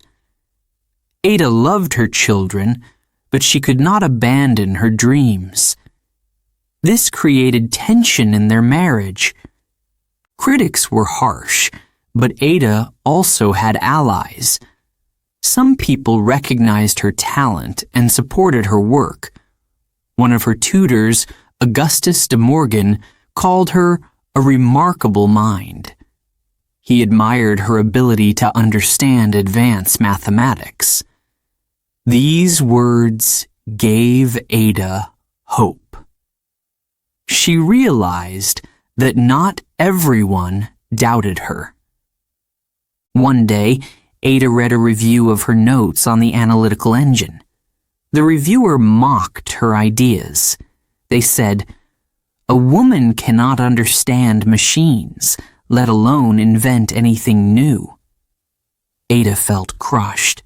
Ada loved her children, but she could not abandon her dreams. This created tension in their marriage. Critics were harsh, but Ada also had allies. Some people recognized her talent and supported her work. One of her tutors, Augustus de Morgan, called her a remarkable mind. He admired her ability to understand advanced mathematics. These words gave Ada hope. She realized that not everyone doubted her. One day, Ada read a review of her notes on the analytical engine. The reviewer mocked her ideas. They said, "A woman cannot understand machines, let alone invent anything new." Ada felt crushed.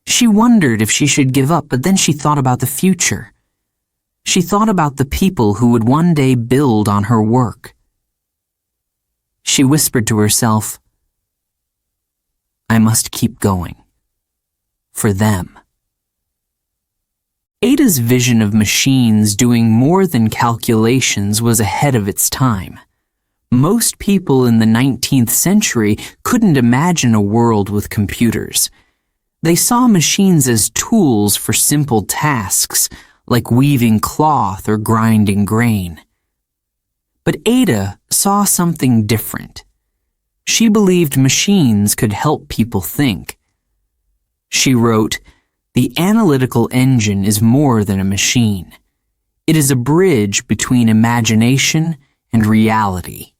She wondered if she should give up, but then she thought about the future. She thought about the people who would one day build on her work. She whispered to herself, "I must keep going. For them." Ada's vision of machines doing more than calculations was ahead of its time. Most people in the 19th century couldn't imagine a world with computers. They saw machines as tools for simple tasks, like weaving cloth or grinding grain. But Ada saw something different. She believed machines could help people think. She wrote, "The analytical engine is more than a machine. It is a bridge between imagination and reality."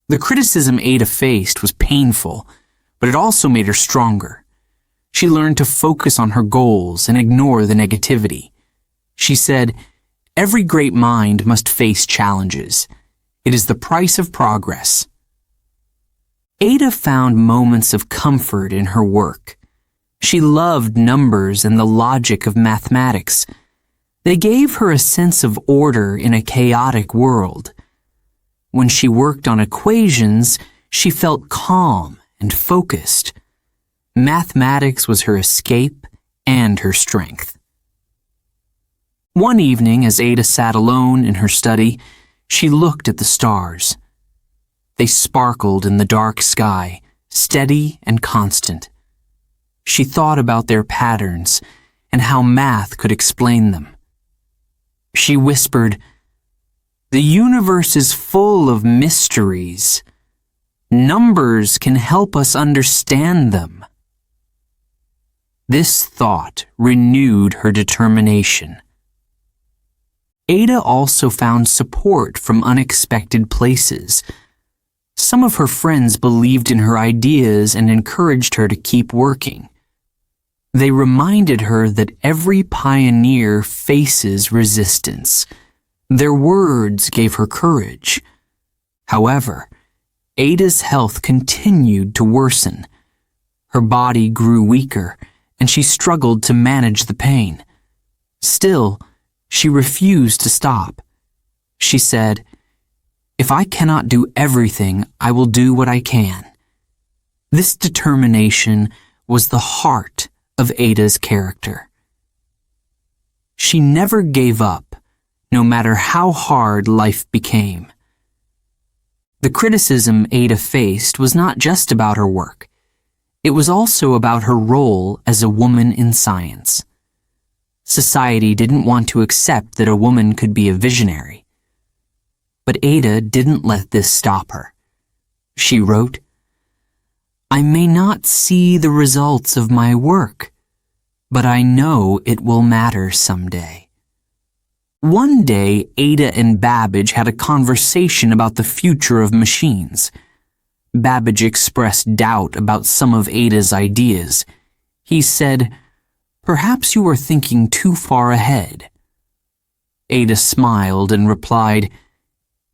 The criticism Ada faced was painful, but it also made her stronger. She learned to focus on her goals and ignore the negativity. She said, "Every great mind must face challenges. It is the price of progress." Ada found moments of comfort in her work. She loved numbers and the logic of mathematics. They gave her a sense of order in a chaotic world. When she worked on equations, She felt calm and focused. Mathematics was her escape and her strength. One evening, as Ada sat alone in her study, she looked at the stars. They sparkled in the dark sky, steady and constant. She thought about their patterns and how math could explain them. She whispered, "The universe is full of mysteries. Numbers can help us understand them." This thought renewed her determination. Ada also found support from unexpected places. Some of her friends believed in her ideas and encouraged her to keep working. They reminded her that every pioneer faces resistance. Their words gave her courage. However, Ada's health continued to worsen. Her body grew weaker, and she struggled to manage the pain. Still, she refused to stop. She said, "If I cannot do everything, I will do what I can." This determination was the heart of Ada's character. She never gave up, no matter how hard life became. The criticism Ada faced was not just about her work. It was also about her role as a woman in science. Society didn't want to accept that a woman could be a visionary. But Ada didn't let this stop her. She wrote, "I may not see the results of my work, but I know it will matter someday." One day, Ada and Babbage had a conversation about the future of machines. Babbage expressed doubt about some of Ada's ideas. He said, "Perhaps you are thinking too far ahead." Ada smiled and replied,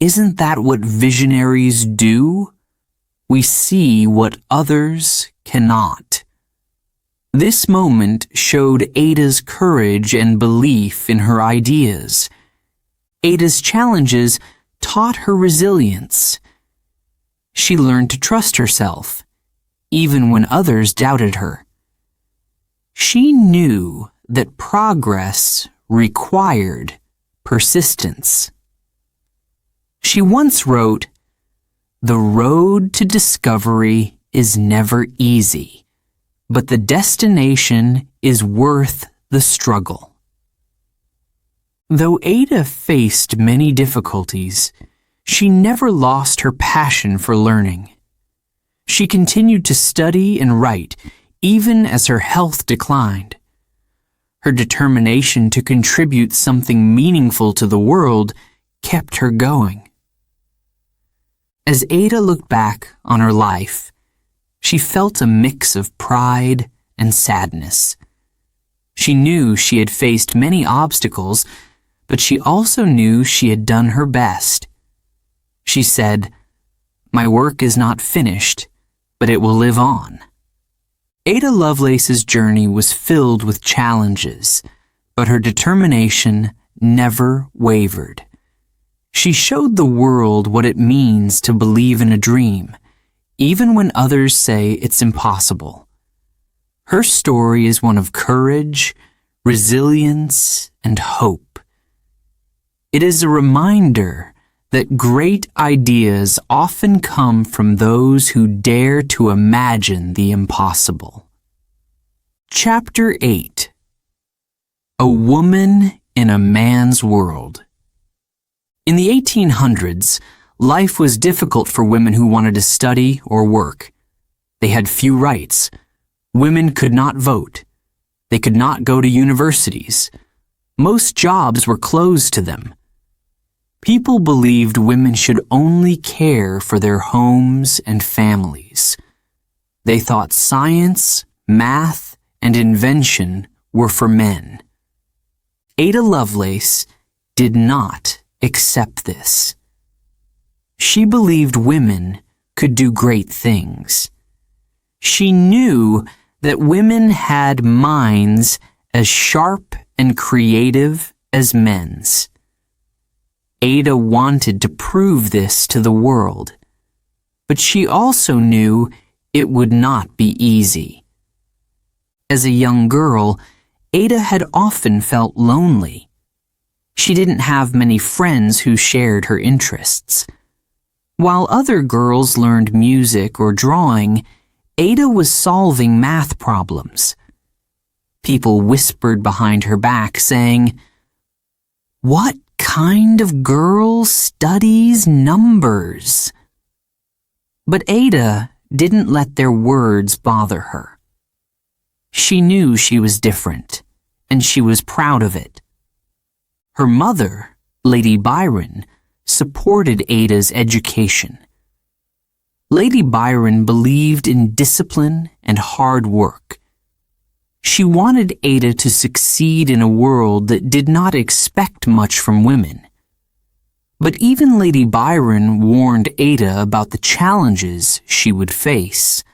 "Isn't that what visionaries do? We see what others cannot." This moment showed Ada's courage and belief in her ideas. Ada's challenges taught her resilience. She learned to trust herself, even when others doubted her. She knew that progress required persistence. She once wrote, "The road to discovery is never easy, but the destination is worth the struggle." Though Ada faced many difficulties, she never lost her passion for learning. She continued to study and write, even as her health declined. Her determination to contribute something meaningful to the world kept her going. As Ada looked back on her life, she felt a mix of pride and sadness. She knew she had faced many obstacles, but she also knew she had done her best. She said, "My work is not finished, but it will live on." Ada Lovelace's journey was filled with challenges, but her determination never wavered. She showed the world what it means to believe in a dream, even when others say it's impossible. Her story is one of courage, resilience, and hope. It is a reminder that great ideas often come from those who dare to imagine the impossible. Chapter 8. A Woman in a Man's World. In the 1800s, life was difficult for women who wanted to study or work. They had few rights. Women could not vote. They could not go to universities. Most jobs were closed to them. People believed women should only care for their homes and families. They thought science, math, and invention were for men. Ada Lovelace did not accept this. She believed women could do great things. She knew that women had minds as sharp and creative as men's. Ada wanted to prove this to the world. but she also knew it would not be easy. As a young girl, Ada had often felt lonely. She didn't have many friends who shared her interests. While other girls learned music or drawing, Ada was solving math problems. People whispered behind her back, saying, "What kind of girl studies numbers?" But Ada didn't let their words bother her. She knew she was different, and she was proud of it. Her mother, Lady Byron, supported Ada's education. Lady Byron believed in discipline and hard work. She wanted Ada to succeed in a world that did not expect much from women. But even Lady Byron warned Ada about the challenges she would face.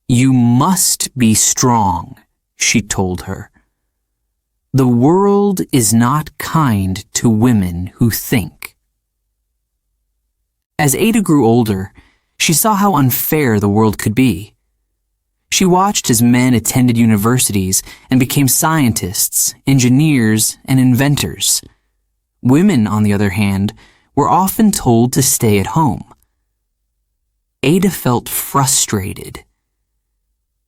"You must be strong," she told her. "The world is not kind to women who think." As Ada grew older, she saw how unfair the world could be. She watched as men attended universities and became scientists, engineers, and inventors. Women, on the other hand, were often told to stay at home. Ada felt frustrated.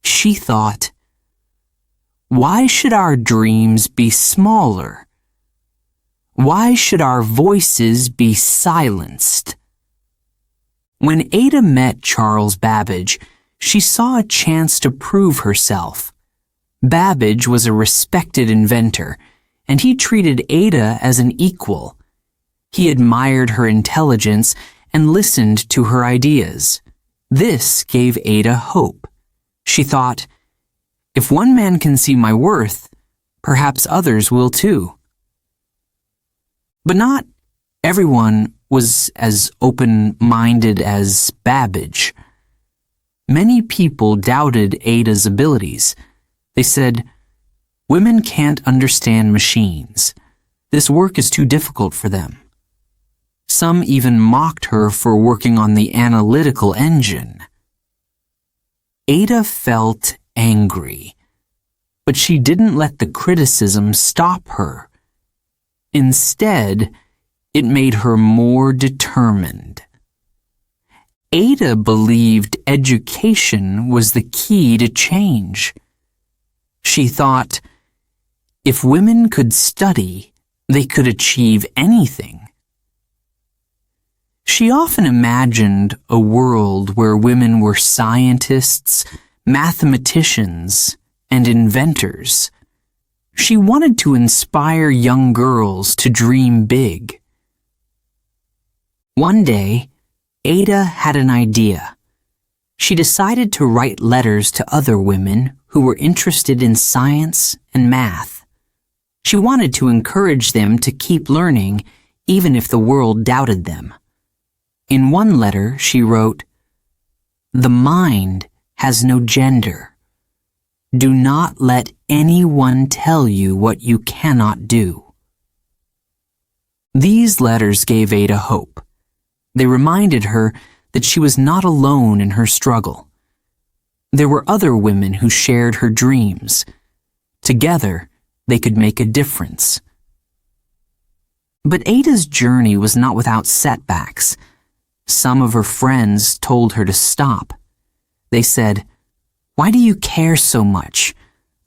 She thought, "Why should our dreams be smaller? Why should our voices be silenced?" When Ada met Charles Babbage, she saw a chance to prove herself. Babbage was a respected inventor, and he treated Ada as an equal. He admired her intelligence and listened to her ideas. This gave Ada hope. She thought, "If one man can see my worth, perhaps others will too." But not everyone was as open-minded as Babbage. Many people doubted Ada's abilities. They said, "Women can't understand machines. This work is too difficult for them." Some even mocked her for working on the analytical engine. Ada felt angry, but she didn't let the criticism stop her. Instead, it made her more determined. Ada believed education was the key to change. She thought, if women could study, they could achieve anything. She often imagined a world where women were scientists, mathematicians, and inventors. She wanted to inspire young girls to dream big. One day, Ada had an idea. She decided to write letters to other women who were interested in science and math. She wanted to encourage them to keep learning, even if the world doubted them. In one letter, she wrote, "The mind has no gender. Do not let anyone tell you what you cannot do." These letters gave Ada hope. They reminded her that she was not alone in her struggle. There were other women who shared her dreams. Together, they could make a difference. But Ada's journey was not without setbacks. Some of her friends told her to stop. They said, "Why do you care so much?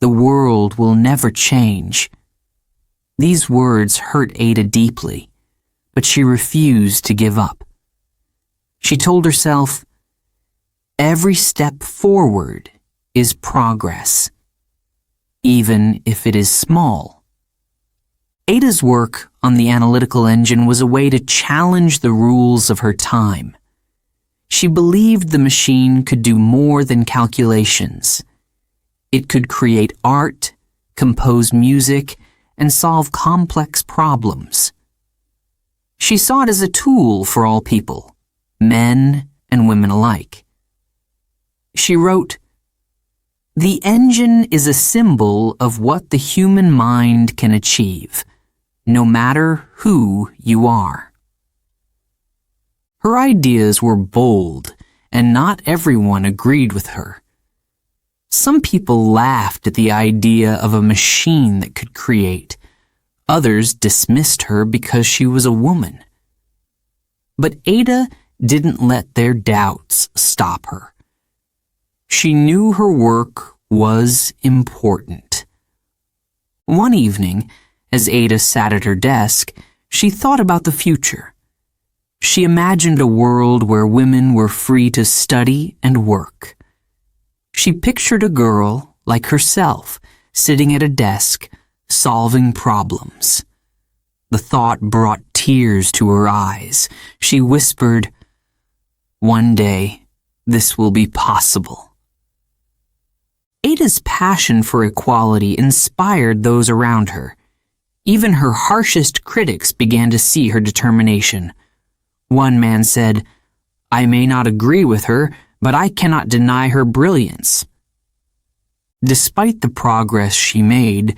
The world will never change." These words hurt Ada deeply, but she refused to give up. She told herself, "Every step forward is progress, even if it is small." Ada's work on the analytical engine was a way to challenge the rules of her time. She believed the machine could do more than calculations. It could create art, compose music, and solve complex problems. She saw it as a tool for all people, men and women alike. She wrote, "The engine is a symbol of what the human mind can achieve, no matter who you are." Her ideas were bold, and not everyone agreed with her. Some people laughed at the idea of a machine that could create. Others dismissed her because she was a woman. But Ada didn't let their doubts stop her. She knew her work was important. One evening, as Ada sat at her desk, she thought about the future. She imagined a world where women were free to study and work. She pictured a girl like herself, sitting at a desk, solving problems. The thought brought tears to her eyes. She whispered, "One day, this will be possible." Ada's passion for equality inspired those around her. Even her harshest critics began to see her determination. One man said, "I may not agree with her, but I cannot deny her brilliance." Despite the progress she made,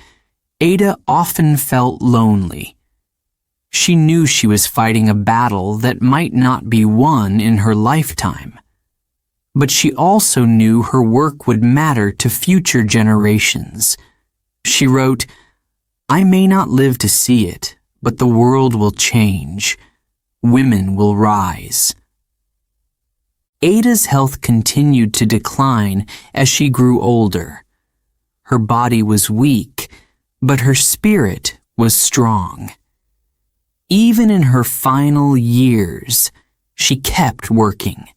Ada often felt lonely. She knew she was fighting a battle that might not be won in her lifetime. But she also knew her work would matter to future generations. She wrote, "I may not live to see it, but the world will change. Women will rise." Ada's health continued to decline as she grew older. Her body was weak, but her spirit was strong. Even in her final years, she kept working.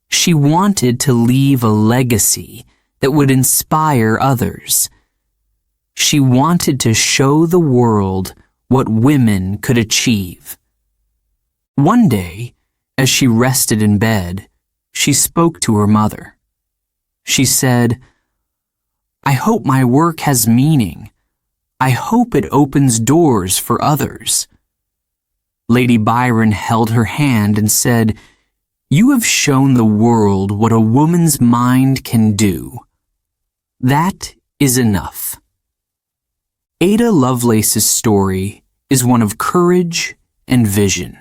She wanted to leave a legacy that would inspire others. She wanted to show the world what women could achieve. One day, as she rested in bed, she spoke to her mother. She said, "I hope my work has meaning. I hope it opens doors for others." Lady Byron held her hand and said, "You have shown the world what a woman's mind can do. That is enough." Ada Lovelace's story is one of courage and vision.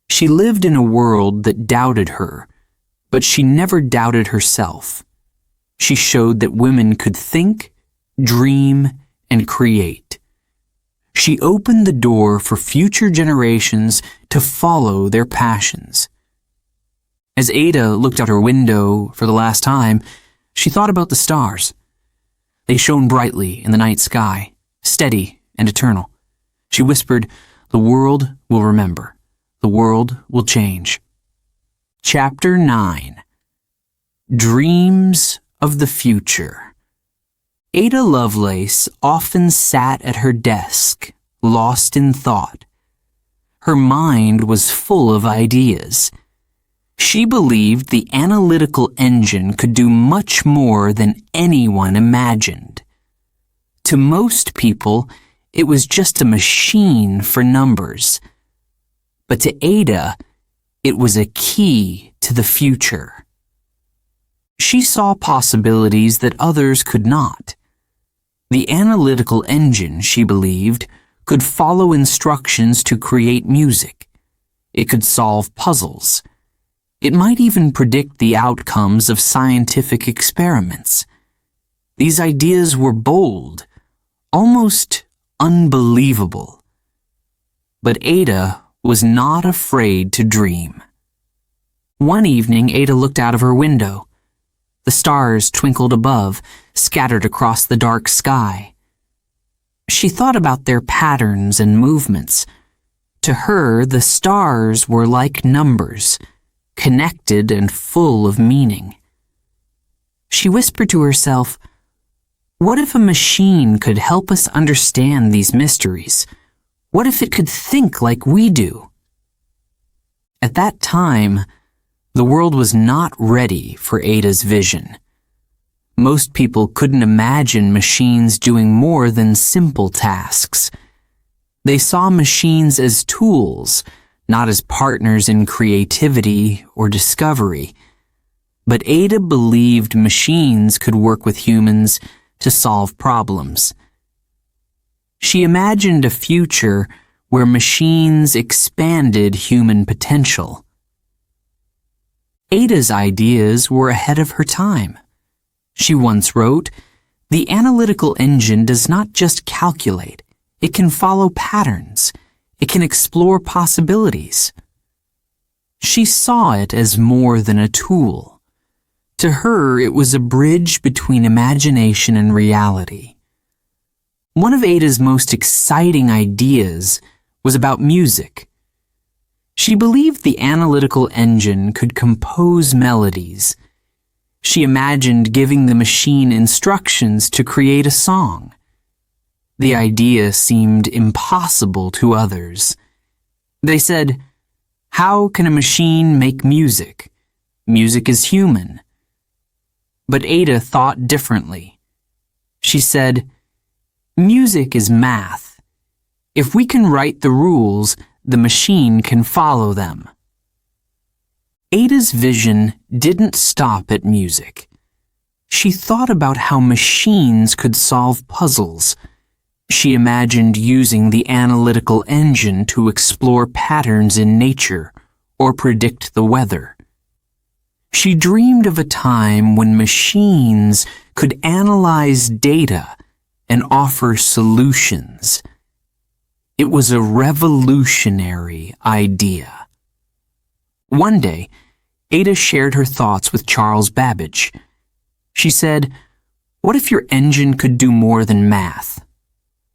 She lived in a world that doubted her, but she never doubted herself. She showed that women could think, dream, and create. She opened the door for future generations to follow their passions. As Ada looked out her window for the last time, she thought about the stars. They shone brightly in the night sky, steady and eternal. She whispered, "The world will remember. The world will change." Chapter 9. Dreams of the Future. Ada Lovelace often sat at her desk, lost in thought. Her mind was full of ideas. She believed the analytical engine could do much more than anyone imagined. To most people, it was just a machine for numbers. But to Ada, it was a key to the future. She saw possibilities that others could not. The analytical engine, she believed, could follow instructions to create music. It could solve puzzles. It might even predict the outcomes of scientific experiments. These ideas were bold, almost unbelievable. But Ada was not afraid to dream. One evening, Ada looked out of her window. The stars twinkled above, scattered across the dark sky. She thought about their patterns and movements. To her, the stars were like numbers, connected and full of meaning. She whispered to herself, "What if a machine could help us understand these mysteries? What if it could think like we do?" At that time, the world was not ready for Ada's vision. Most people couldn't imagine machines doing more than simple tasks. They saw machines as tools, not as partners in creativity or discovery. But Ada believed machines could work with humans to solve problems. She imagined a future where machines expanded human potential. Ada's ideas were ahead of her time. She once wrote, "The analytical engine does not just calculate, it can follow patterns. It can explore possibilities." She saw it as more than a tool. To her, it was a bridge between imagination and reality. One of Ada's most exciting ideas was about music. She believed the analytical engine could compose melodies. She imagined giving the machine instructions to create a song. The idea seemed impossible to others. They said, "How can a machine make music? Music is human." But Ada thought differently. She said, "Music is math. If we can write the rules, the machine can follow them." Ada's vision didn't stop at music. She thought about how machines could solve puzzles. She imagined using the analytical engine to explore patterns in nature or predict the weather. She dreamed of a time when machines could analyze data and offer solutions. It was a revolutionary idea. One day, Ada shared her thoughts with Charles Babbage. She said, "What if your engine could do more than math?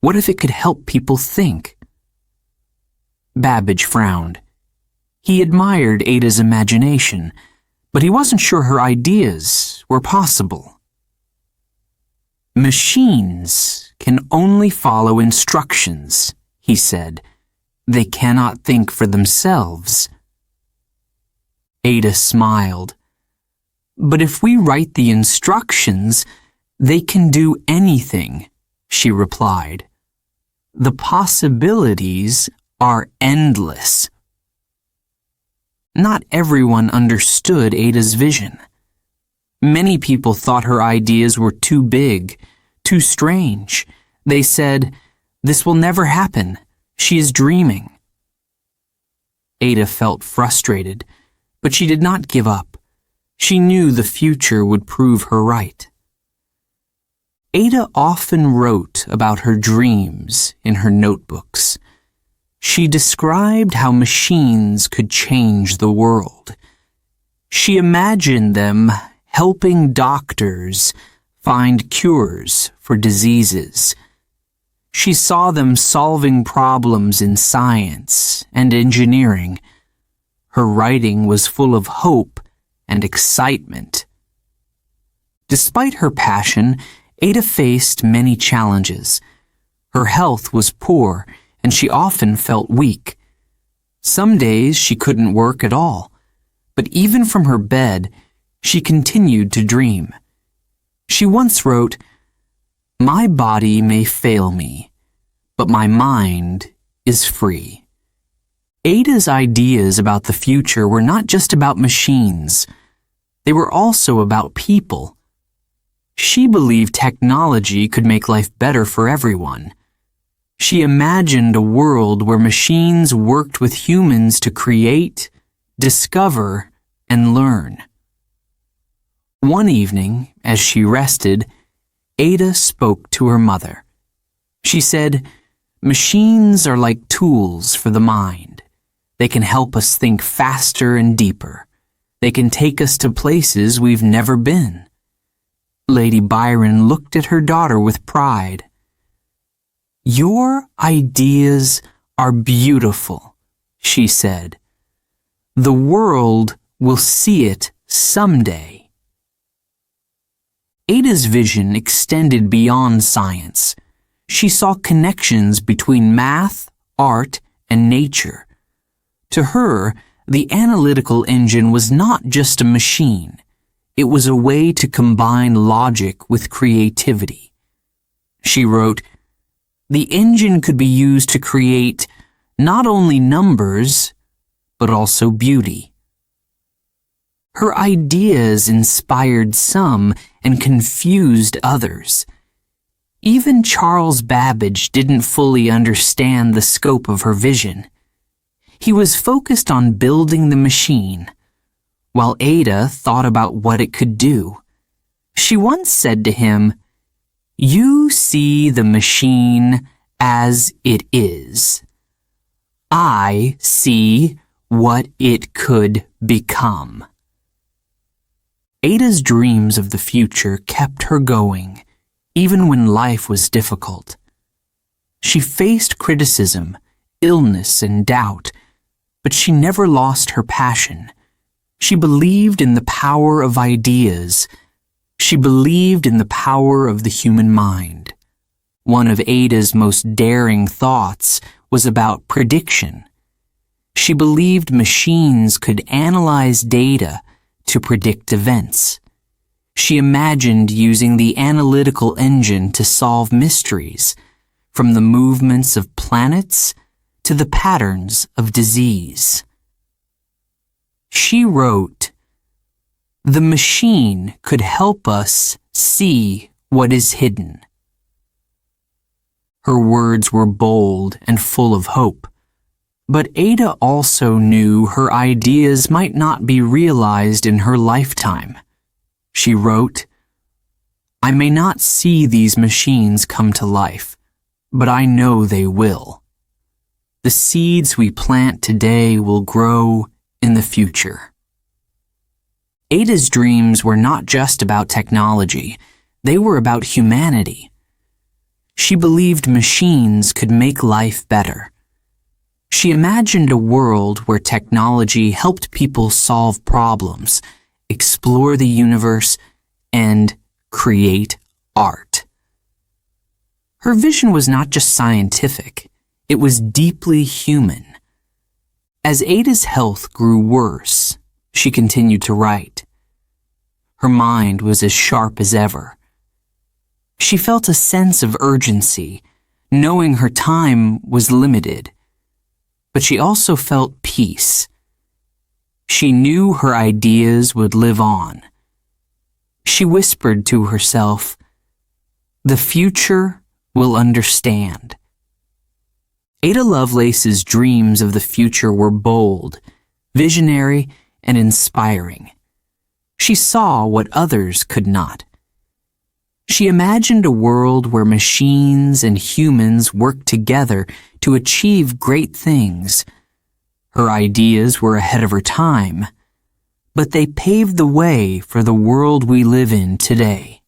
What if it could help people think?" Babbage frowned. He admired Ada's imagination, but he wasn't sure her ideas were possible. "Machines can only follow instructions," he said. "They cannot think for themselves." Ada smiled. "But if we write the instructions, they can do anything," she replied. "The possibilities are endless." Not everyone understood Ada's vision. Many people thought her ideas were too big, too strange. They said, "This will never happen. She is dreaming." Ada felt frustrated, but she did not give up. She knew the future would prove her right. Ada often wrote about her dreams in her notebooks. She described how machines could change the world. She imagined them helping doctors find cures for diseases. She saw them solving problems in science and engineering. Her writing was full of hope and excitement. Despite her passion, Ada faced many challenges. Her health was poor, and she often felt weak. Some days she couldn't work at all, but even from her bed, she continued to dream. She once wrote, "My body may fail me, but my mind is free." Ada's ideas about the future were not just about machines. They were also about people. She believed technology could make life better for everyone. She imagined a world where machines worked with humans to create, discover, and learn. One evening, as she rested, Ada spoke to her mother. She said, "Machines are like tools for the mind. They can help us think faster and deeper. They can take us to places we've never been." Lady Byron looked at her daughter with pride. "Your ideas are beautiful," she said. "The world will see it someday." Ada's vision extended beyond science. She saw connections between math, art, and nature. To her, the analytical engine was not just a machine. It was a way to combine logic with creativity. She wrote, "The engine could be used to create not only numbers, but also beauty." Her ideas inspired some and confused others. Even Charles Babbage didn't fully understand the scope of her vision. He was focused on building the machine, while Ada thought about what it could do. She once said to him, "You see the machine as it is. I see what it could become." Ada's dreams of the future kept her going, even when life was difficult. She faced criticism, illness, and doubt, but she never lost her passion. She believed in the power of ideas. She believed in the power of the human mind. One of Ada's most daring thoughts was about prediction. She believed machines could analyze data to predict events. She imagined using the analytical engine to solve mysteries, from the movements of planets to the patterns of disease. She wrote, "The machine could help us see what is hidden." Her words were bold and full of hope, but Ada also knew her ideas might not be realized in her lifetime. She wrote, "I may not see these machines come to life, but I know they will. The seeds we plant today will grow in the future." Ada's dreams were not just about technology, they were about humanity. She believed machines could make life better. She imagined a world where technology helped people solve problems, explore the universe, and create art. Her vision was not just scientific, it was deeply human. As Ada's health grew worse, she continued to write. Her mind was as sharp as ever. She felt a sense of urgency, knowing her time was limited. But she also felt peace. She knew her ideas would live on. She whispered to herself, "The future will understand." Ada Lovelace's dreams of the future were bold, visionary, and inspiring. She saw what others could not. She imagined a world where machines and humans worked together to achieve great things. Her ideas were ahead of her time, but they paved the way for the world we live in today.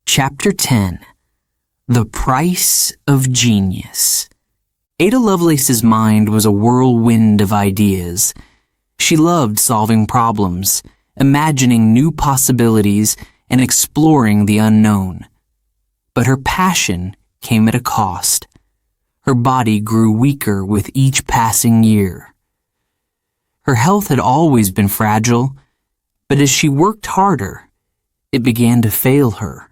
Chapter 10. The Price of Genius. Ada Lovelace's mind was a whirlwind of ideas. She loved solving problems, imagining new possibilities, and exploring the unknown. But her passion came at a cost. Her body grew weaker with each passing year. Her health had always been fragile, but as she worked harder, it began to fail her.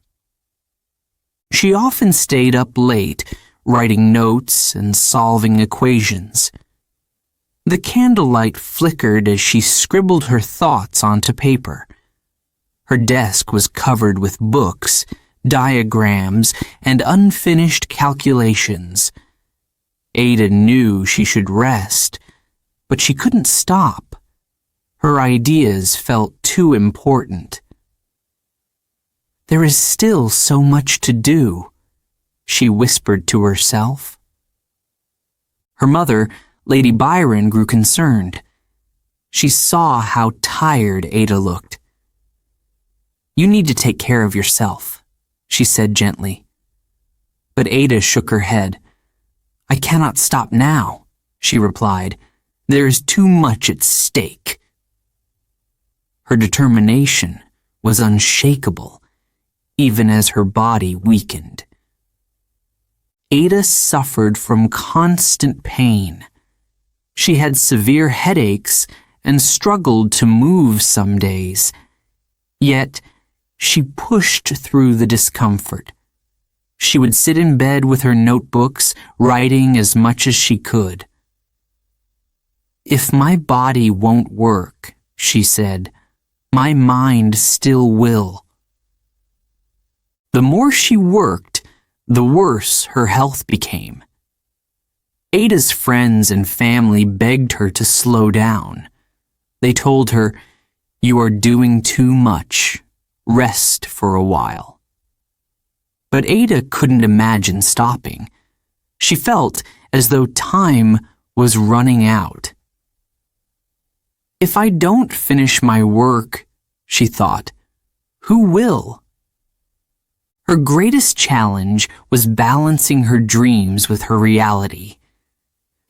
She often stayed up late, writing notes and solving equations. The candlelight flickered as she scribbled her thoughts onto paper. Her desk was covered with books, diagrams, and unfinished calculations. Ada knew she should rest, but she couldn't stop. Her ideas felt too important. "There is still so much to do," she whispered to herself. Her mother, Lady Byron, grew concerned. She saw how tired Ada looked. "You need to take care of yourself," she said gently. But Ada shook her head. "I cannot stop now," she replied. "There is too much at stake." Her determination was unshakable, even as her body weakened. Ada suffered from constant pain. She had severe headaches and struggled to move some days. Yet, she pushed through the discomfort. She would sit in bed with her notebooks, writing as much as she could. "If my body won't work," she said, "my mind still will." The more she worked, the worse her health became. Ada's friends and family begged her to slow down. They told her, "You are doing too much. Rest for a while." But Ada couldn't imagine stopping. She felt as though time was running out. "If I don't finish my work," she thought, "who will?" Her greatest challenge was balancing her dreams with her reality.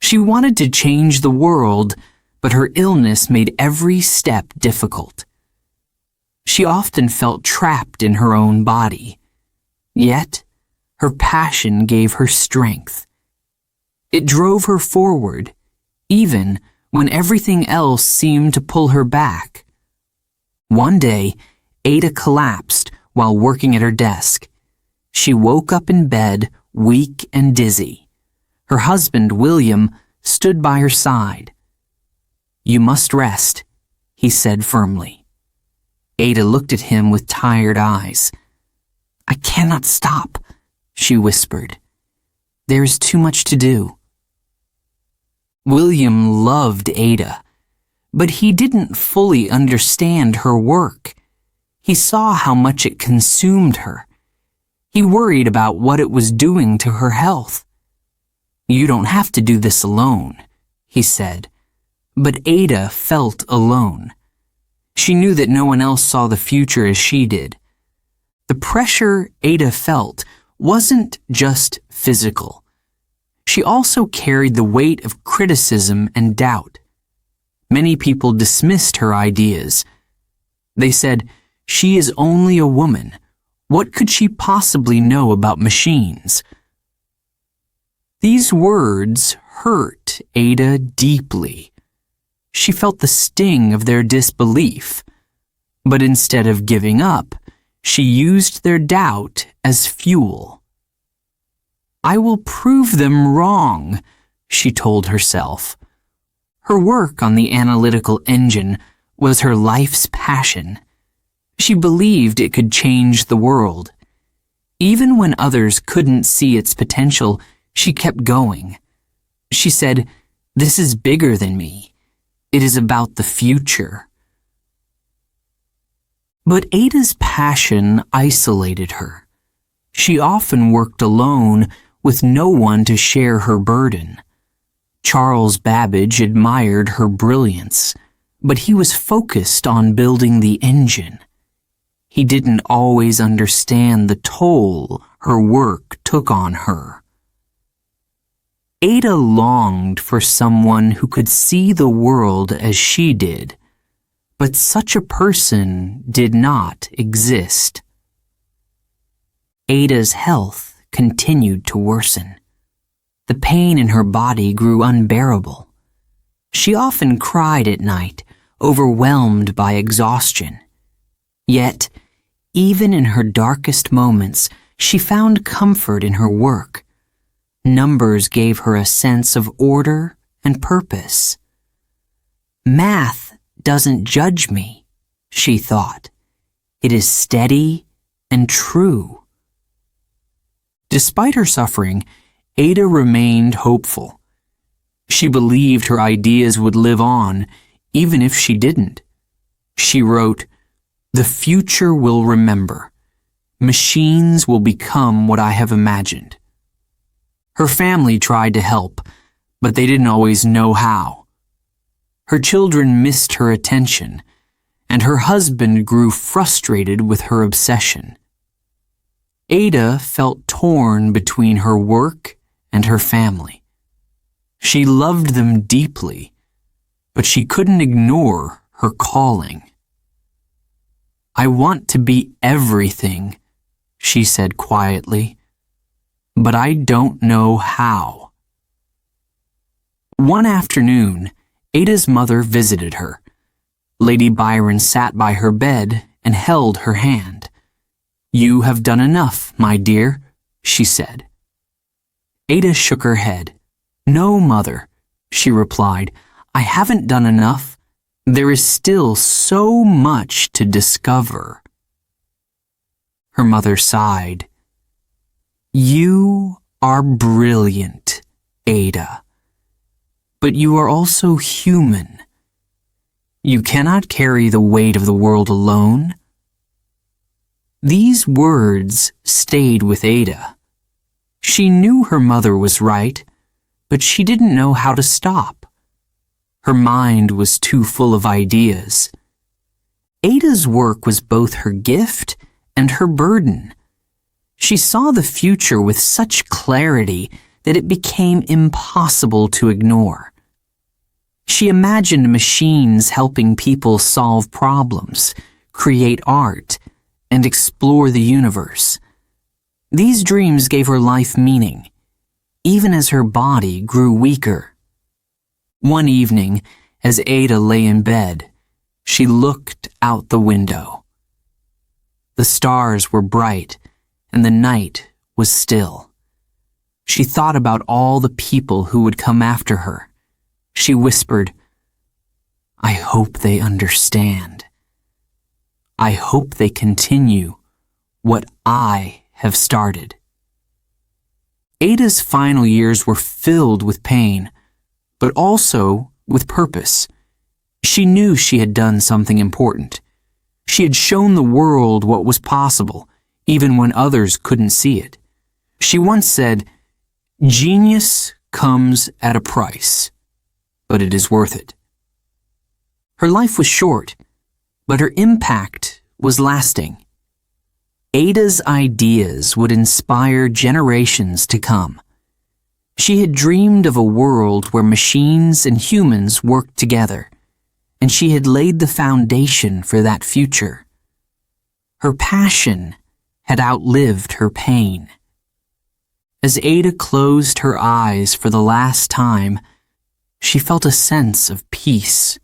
She wanted to change the world, but her illness made every step difficult. She often felt trapped in her own body. Yet, her passion gave her strength. It drove her forward, even when everything else seemed to pull her back. One day, Ada collapsed while working at her desk. She woke up in bed, weak and dizzy. Her husband, William, stood by her side. "You must rest," he said firmly. Ada looked at him with tired eyes. "I cannot stop," she whispered. "There is too much to do." William loved Ada, but he didn't fully understand her work. He saw how much it consumed her. He worried about what it was doing to her health. "You don't have to do this alone," he said. But Ada felt alone. She knew that no one else saw the future as she did. The pressure Ada felt wasn't just physical. She also carried the weight of criticism and doubt. Many people dismissed her ideas. They said, "She is only a woman. What could she possibly know about machines?" These words hurt Ada deeply. She felt the sting of their disbelief. But instead of giving up, she used their doubt as fuel. "I will prove them wrong," she told herself. Her work on the analytical engine was her life's passion. She believed it could change the world. Even when others couldn't see its potential, she kept going. She said, "This is bigger than me. It is about the future." But Ada's passion isolated her. She often worked alone with no one to share her burden. Charles Babbage admired her brilliance, but he was focused on building the engine. He didn't always understand the toll her work took on her. Ada longed for someone who could see the world as she did, but such a person did not exist. Ada's health continued to worsen. The pain in her body grew unbearable. She often cried at night, overwhelmed by exhaustion. Yet, even in her darkest moments, she found comfort in her work. Numbers gave her a sense of order and purpose. "Math doesn't judge me," she thought. "It is steady and true." Despite her suffering, Ada remained hopeful. She believed her ideas would live on, even if she didn't. She wrote, "The future will remember. Machines will become what I have imagined." Her family tried to help, but they didn't always know how. Her children missed her attention, and her husband grew frustrated with her obsession. Ada felt torn between her work and her family. She loved them deeply, but she couldn't ignore her calling. "I want to be everything," she said quietly, "but I don't know how." One afternoon, Ada's mother visited her. Lady Byron sat by her bed and held her hand. "You have done enough, my dear," she said. Ada shook her head. "No, mother," she replied, "I haven't done enough. There is still so much to discover." Her mother sighed. You are brilliant, Ada. But you are also human. You cannot carry the weight of the world alone. These words stayed with Ada. She knew her mother was right, but she didn't know how to stop. Her mind was too full of ideas. Ada's work was both her gift and her burden. She saw the future with such clarity that it became impossible to ignore. She imagined machines helping people solve problems, create art, and explore the universe. These dreams gave her life meaning, even as her body grew weaker. One evening, as Ada lay in bed, she looked out the window. The stars were bright, and the night was still. She thought about all the people who would come after her. She whispered, "I hope they understand. I hope they continue what I have started." Ada's final years were filled with pain, but also with purpose. She knew she had done something important. She had shown the world what was possible, even when others couldn't see it. She once said, "Genius comes at a price, but it is worth it." Her life was short, but her impact was lasting. Ada's ideas would inspire generations to come. She had dreamed of a world where machines and humans worked together, and she had laid the foundation for that future. Her passion had outlived her pain. As Ada closed her eyes for the last time, she felt a sense of peace.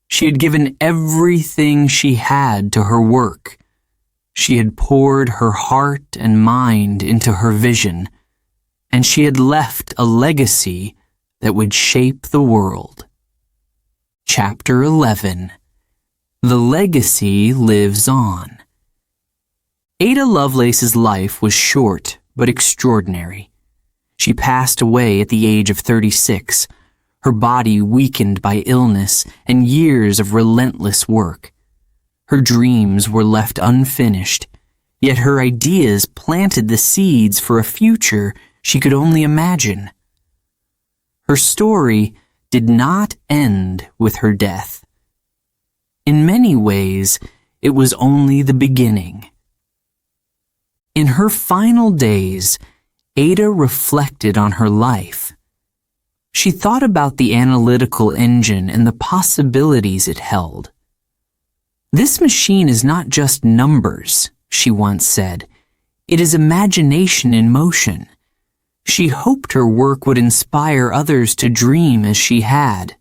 She had given everything she had to her work. She had poured her heart and mind into her vision, and she had left a legacy that would shape the world. Chapter 11. The Legacy Lives On. Ada Lovelace's life was short but extraordinary. She passed away at the age of 36, her body weakened by illness and years of relentless work. Her dreams were left unfinished, yet her ideas planted the seeds for a future she could only imagine. Her story did not end with her death. In many ways, it was only the beginning. In her final days, Ada reflected on her life. She thought about the analytical engine and the possibilities it held. "This machine is not just numbers," she once said. "It is imagination in motion." She hoped her work would inspire others to dream as she had.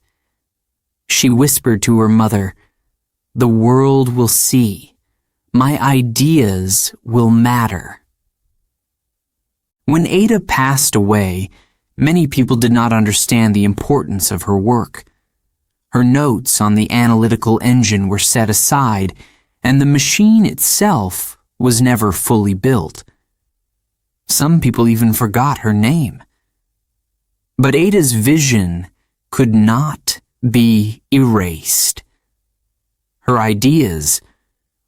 She whispered to her mother, "The world will see. My ideas will matter." When Ada passed away, many people did not understand the importance of her work. Her notes on the analytical engine were set aside, and the machine itself was never fully built. Some people even forgot her name. But Ada's vision could not be erased. Her ideas,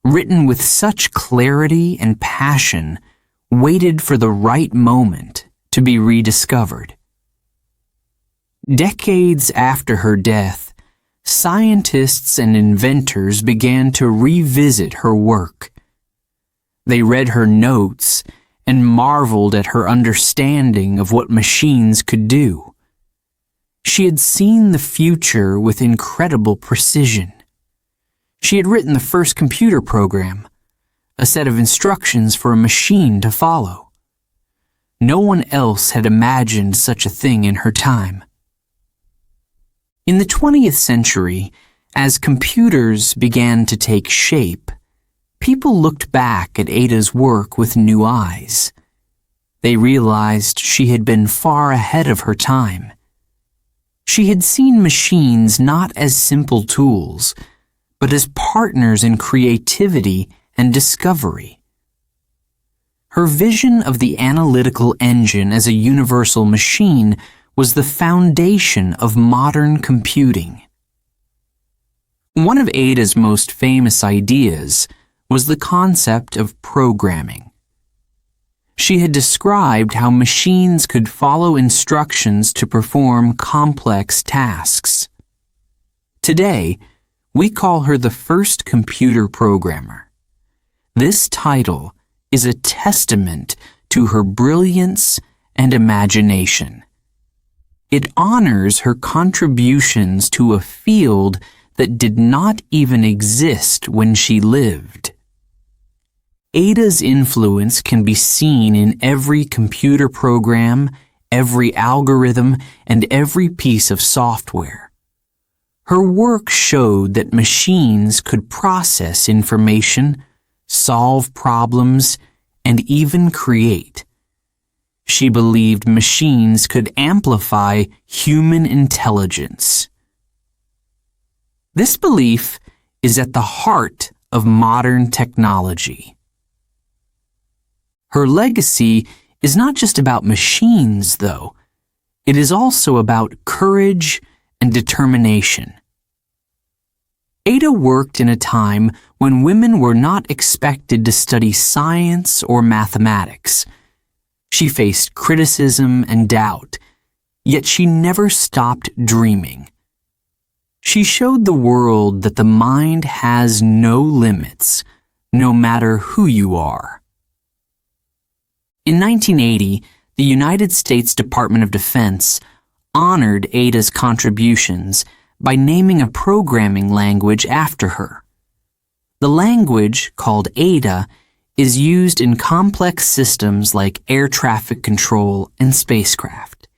written with such clarity and passion, waited for the right moment to be rediscovered. Decades after her death, scientists and inventors began to revisit her work. They read her notes and marveled at her understanding of what machines could do. She had seen the future with incredible precision. She had written the first computer program, a set of instructions for a machine to follow. No one else had imagined such a thing in her time. In the 20th century, as computers began to take shape, people looked back at Ada's work with new eyes. They realized she had been far ahead of her time. She had seen machines not as simple tools, but as partners in creativity and discovery. Her vision of the analytical engine as a universal machine was the foundation of modern computing. One of Ada's most famous ideas was the concept of programming. She had described how machines could follow instructions to perform complex tasks. Today, we call her the first computer programmer. This title is a testament to her brilliance and imagination. It honors her contributions to a field that did not even exist when she lived. Ada's influence can be seen in every computer program, every algorithm, and every piece of software. Her work showed that machines could process information, solve problems, and even create. She believed machines could amplify human intelligence. This belief is at the heart of modern technology. Her legacy is not just about machines, though. It is also about courage and determination. Ada worked in a time when women were not expected to study science or mathematics. She faced criticism and doubt, yet she never stopped dreaming. She showed the world that the mind has no limits, no matter who you are. In 1980, the United States Department of Defense honored Ada's contributions by naming a programming language after her. The language, called Ada, is used in complex systems like air traffic control and spacecraft.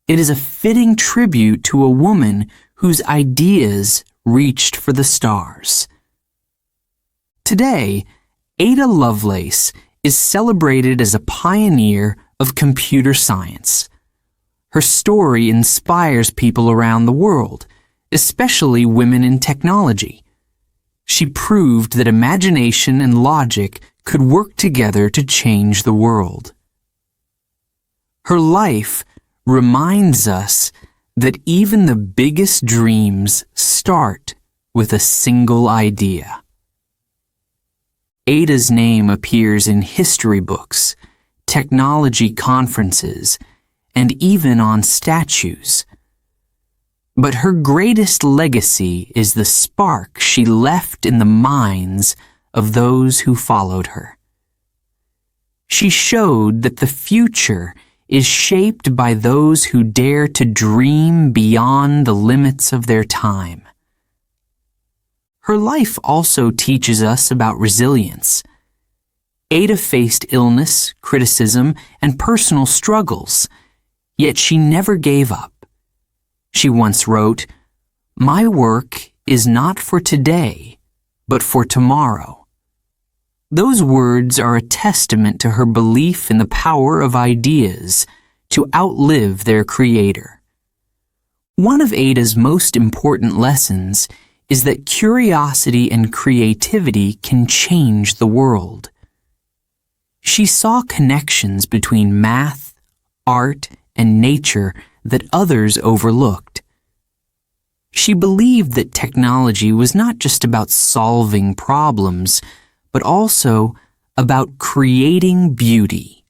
It is a fitting tribute to a woman whose ideas reached for the stars. Today, Ada Lovelace is celebrated as a pioneer of computer science. Her story inspires people around the world, especially women in technology. She proved that imagination and logic could work together to change the world. Her life reminds us that even the biggest dreams start with a single idea. Ada's name appears in history books, technology conferences, and even on statues. But her greatest legacy is the spark she left in the minds of those who followed her. She showed that the future is shaped by those who dare to dream beyond the limits of their time. Her life also teaches us about resilience. Ada faced illness, criticism, and personal struggles, yet she never gave up. She once wrote, "My work is not for today, but for tomorrow." Those words are a testament to her belief in the power of ideas to outlive their creator. One of Ada's most important lessons is that curiosity and creativity can change the world. She saw connections between math, art, and nature that others overlooked. She believed that technology was not just about solving problems, but also about creating beauty.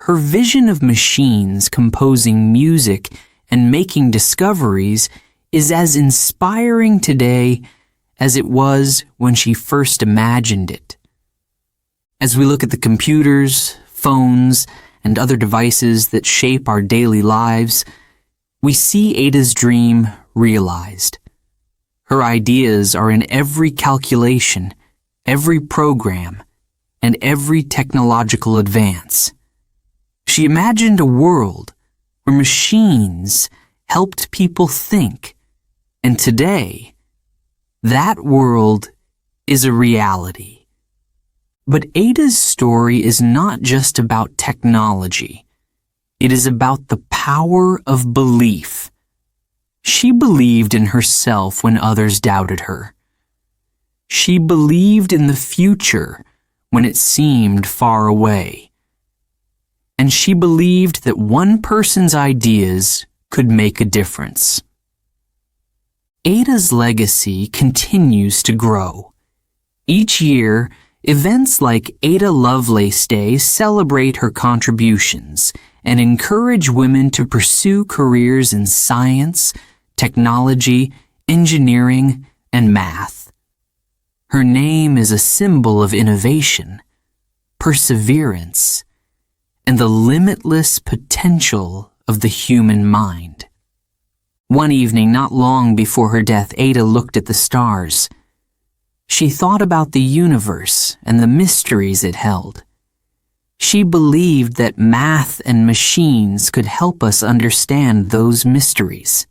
Her vision of machines composing music and making discoveries is as inspiring today as it was when she first imagined it. As we look at the computers, phones, and other devices that shape our daily lives, we see Ada's dream realized. Her ideas are in every calculation, every program, and every technological advance. She imagined a world where machines helped people think, and today, that world is a reality. But Ada's story is not just about technology. It is about the power of belief. She believed in herself when others doubted her. She believed in the future when it seemed far away. And she believed that one person's ideas could make a difference. Ada's legacy continues to grow. Each year, events like Ada Lovelace Day celebrate her contributions and encourage women to pursue careers in science, technology, engineering, and math. Her name is a symbol of innovation, perseverance, and the limitless potential of the human mind. One evening, not long before her death, Ada looked at the stars. She thought about the universe and the mysteries it held. She believed that math and machines could help us understand those mysteries.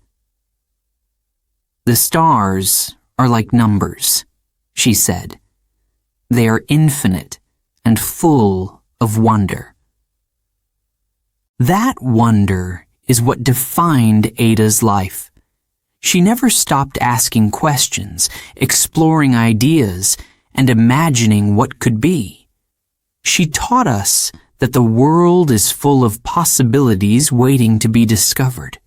The stars are like numbers, she said. They are infinite and full of wonder. That wonder is what defined Ada's life. She never stopped asking questions, exploring ideas, and imagining what could be. She taught us that the world is full of possibilities waiting to be discovered.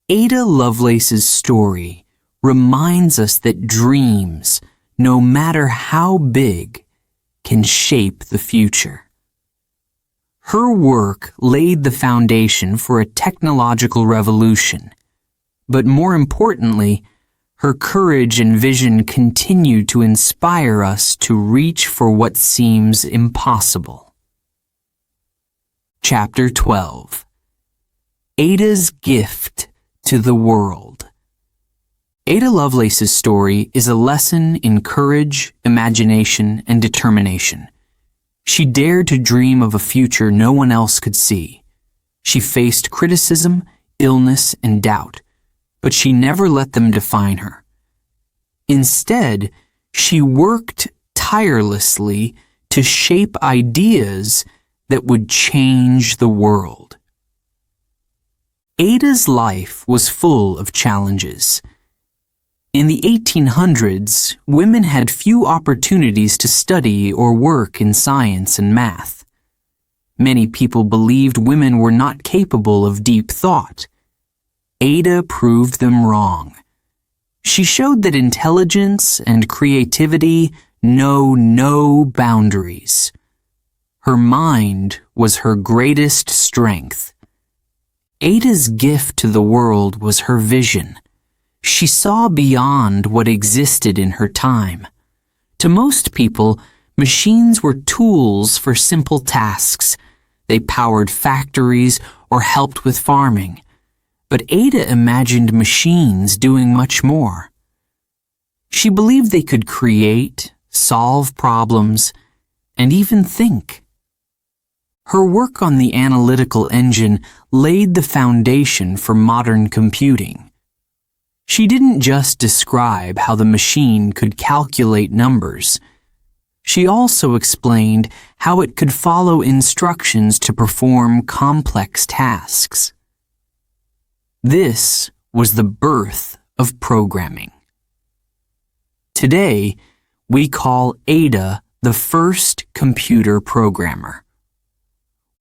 Ada Lovelace's story reminds us that dreams, no matter how big, can shape the future. Her work laid the foundation for a technological revolution, but more importantly, her courage and vision continue to inspire us to reach for what seems impossible. Chapter 12. Ada's Gift to the World. Ada Lovelace's story is a lesson in courage, imagination, and determination. She dared to dream of a future no one else could see. She faced criticism, illness, and doubt, but she never let them define her. Instead, she worked tirelessly to shape ideas that would change the world. Ada's life was full of challenges. In the 1800s, women had few opportunities to study or work in science and math. Many people believed women were not capable of deep thought. Ada proved them wrong. She showed that intelligence and creativity know no boundaries. Her mind was her greatest strength. Ada's gift to the world was her vision. She saw beyond what existed in her time. To most people, machines were tools for simple tasks. They powered factories or helped with farming. But Ada imagined machines doing much more. She believed they could create, solve problems, and even think. Her work on the analytical engine laid the foundation for modern computing. She didn't just describe how the machine could calculate numbers. She also explained how it could follow instructions to perform complex tasks. This was the birth of programming. Today, we call Ada the first computer programmer.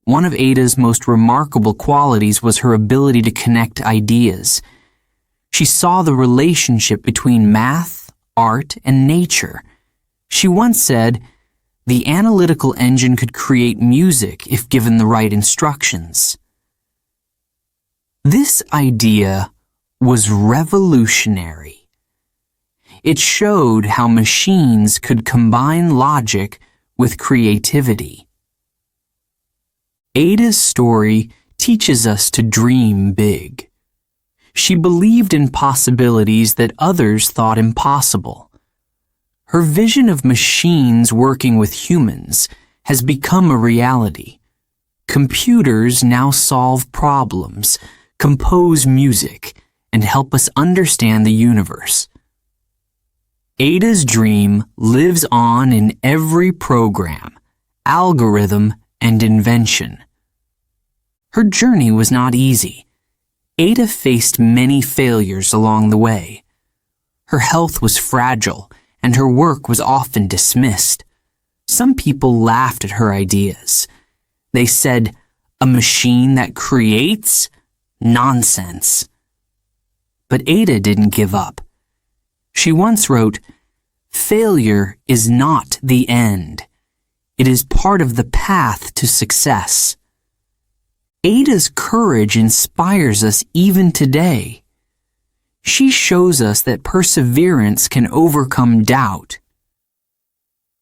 One of Ada's most remarkable qualities was her ability to connect ideas. She saw the relationship between math, art, and nature. She once said, "The analytical engine could create music if given the right instructions." This idea was revolutionary. It showed how machines could combine logic with creativity. Ada's story teaches us to dream big. She believed in possibilities that others thought impossible. Her vision of machines working with humans has become a reality. Computers now solve problems, compose music, and help us understand the universe. Ada's dream lives on in every program, algorithm, and invention. Her journey was not easy. Ada faced many failures along the way. Her health was fragile, and her work was often dismissed. Some people laughed at her ideas. They said, "A machine that creates? Nonsense." But Ada didn't give up. She once wrote, "Failure is not the end. It is part of the path to success." Ada's courage inspires us even today. She shows us that perseverance can overcome doubt.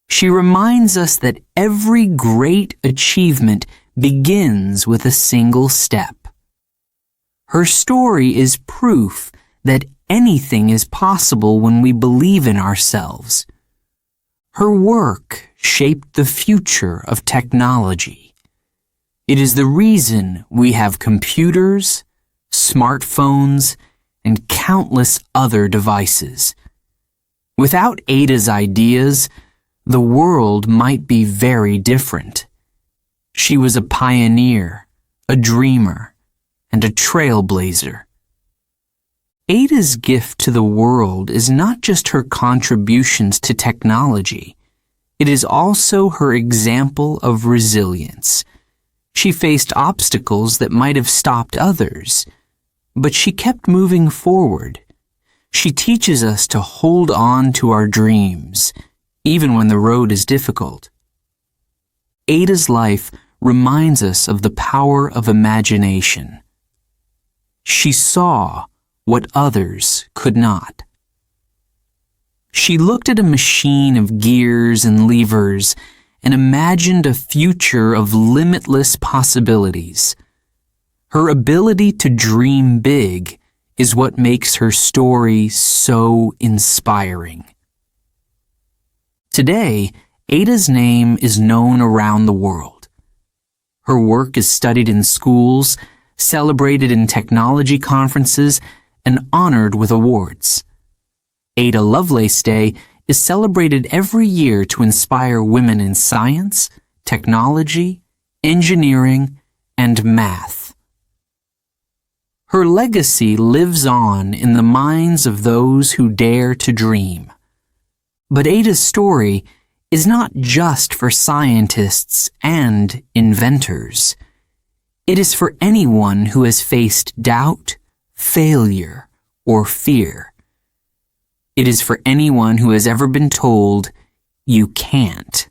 She reminds us that every great achievement begins with a single step. Her story is proof that anything is possible when we believe in ourselves. Her work shaped the future of technology. It is the reason we have computers, smartphones, and countless other devices. Without Ada's ideas, the world might be very different. She was a pioneer, a dreamer, and a trailblazer. Ada's gift to the world is not just her contributions to technology. It is also her example of resilience. She faced obstacles that might have stopped others, but she kept moving forward. She teaches us to hold on to our dreams, even when the road is difficult. Ada's life reminds us of the power of imagination. She saw what others could not. She looked at a machine of gears and levers and imagined a future of limitless possibilities. Her ability to dream big is what makes her story so inspiring. Today, Ada's name is known around the world. Her work is studied in schools, celebrated in technology conferences, and honored with awards. Ada Lovelace Day is celebrated every year to inspire women in science, technology, engineering, and math. Her legacy lives on in the minds of those who dare to dream. But Ada's story is not just for scientists and inventors. It is for anyone who has faced doubt, failure, or fear. It is for anyone who has ever been told, "You can't."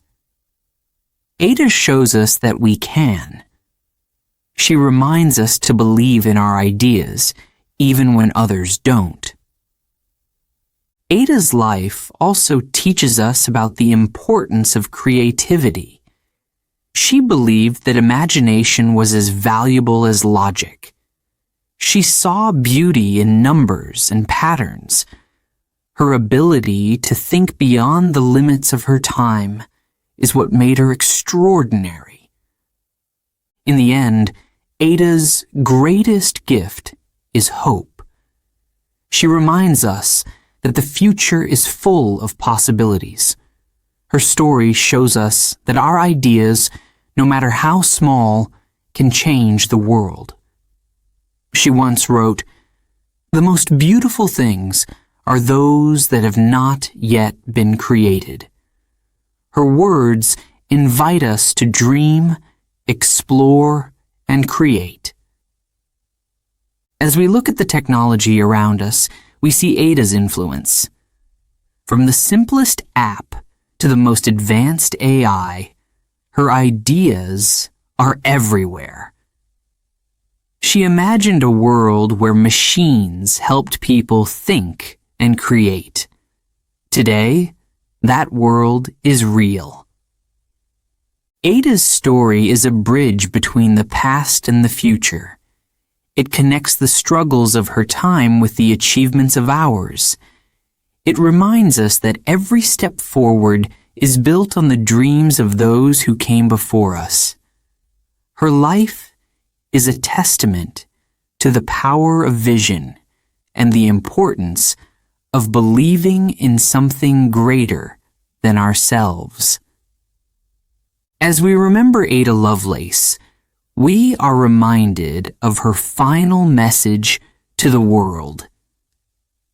Ada shows us that we can. She reminds us to believe in our ideas, even when others don't. Ada's life also teaches us about the importance of creativity. She believed that imagination was as valuable as logic. She saw beauty in numbers and patterns. Her ability to think beyond the limits of her time is what made her extraordinary. In the end, Ada's greatest gift is hope. She reminds us that the future is full of possibilities. Her story shows us that our ideas, no matter how small, can change the world. She once wrote, "The most beautiful things are those that have not yet been created." Her words invite us to dream, explore, and create. As we look at the technology around us, we see Ada's influence. From the simplest app to the most advanced AI, her ideas are everywhere. She imagined a world where machines helped people think and create. Today, that world is real. Ada's story is a bridge between the past and the future. It connects the struggles of her time with the achievements of ours. It reminds us that every step forward is built on the dreams of those who came before us. Her life is a testament to the power of vision and the importance of believing in something greater than ourselves. As we remember Ada Lovelace, we are reminded of her final message to the world.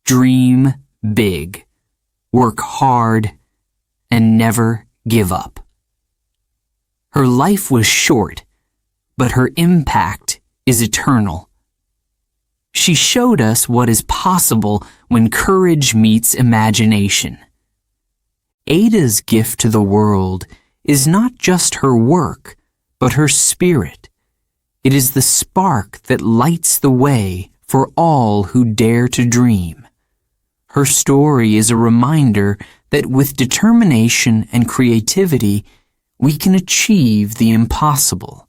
Dream big, work hard, and never give up. Her life was short, but her impact is eternal. She showed us what is possible when courage meets imagination. Ada's gift to the world is not just her work, but her spirit. It is the spark that lights the way for all who dare to dream. Her story is a reminder that with determination and creativity, we can achieve the impossible.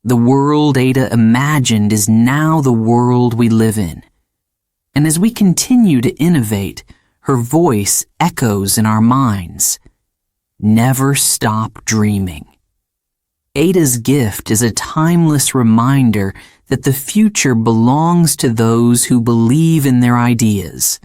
The world Ada imagined is now the world we live in. And as we continue to innovate, her voice echoes in our minds. Never stop dreaming. Ada's gift is a timeless reminder that the future belongs to those who believe in their ideas.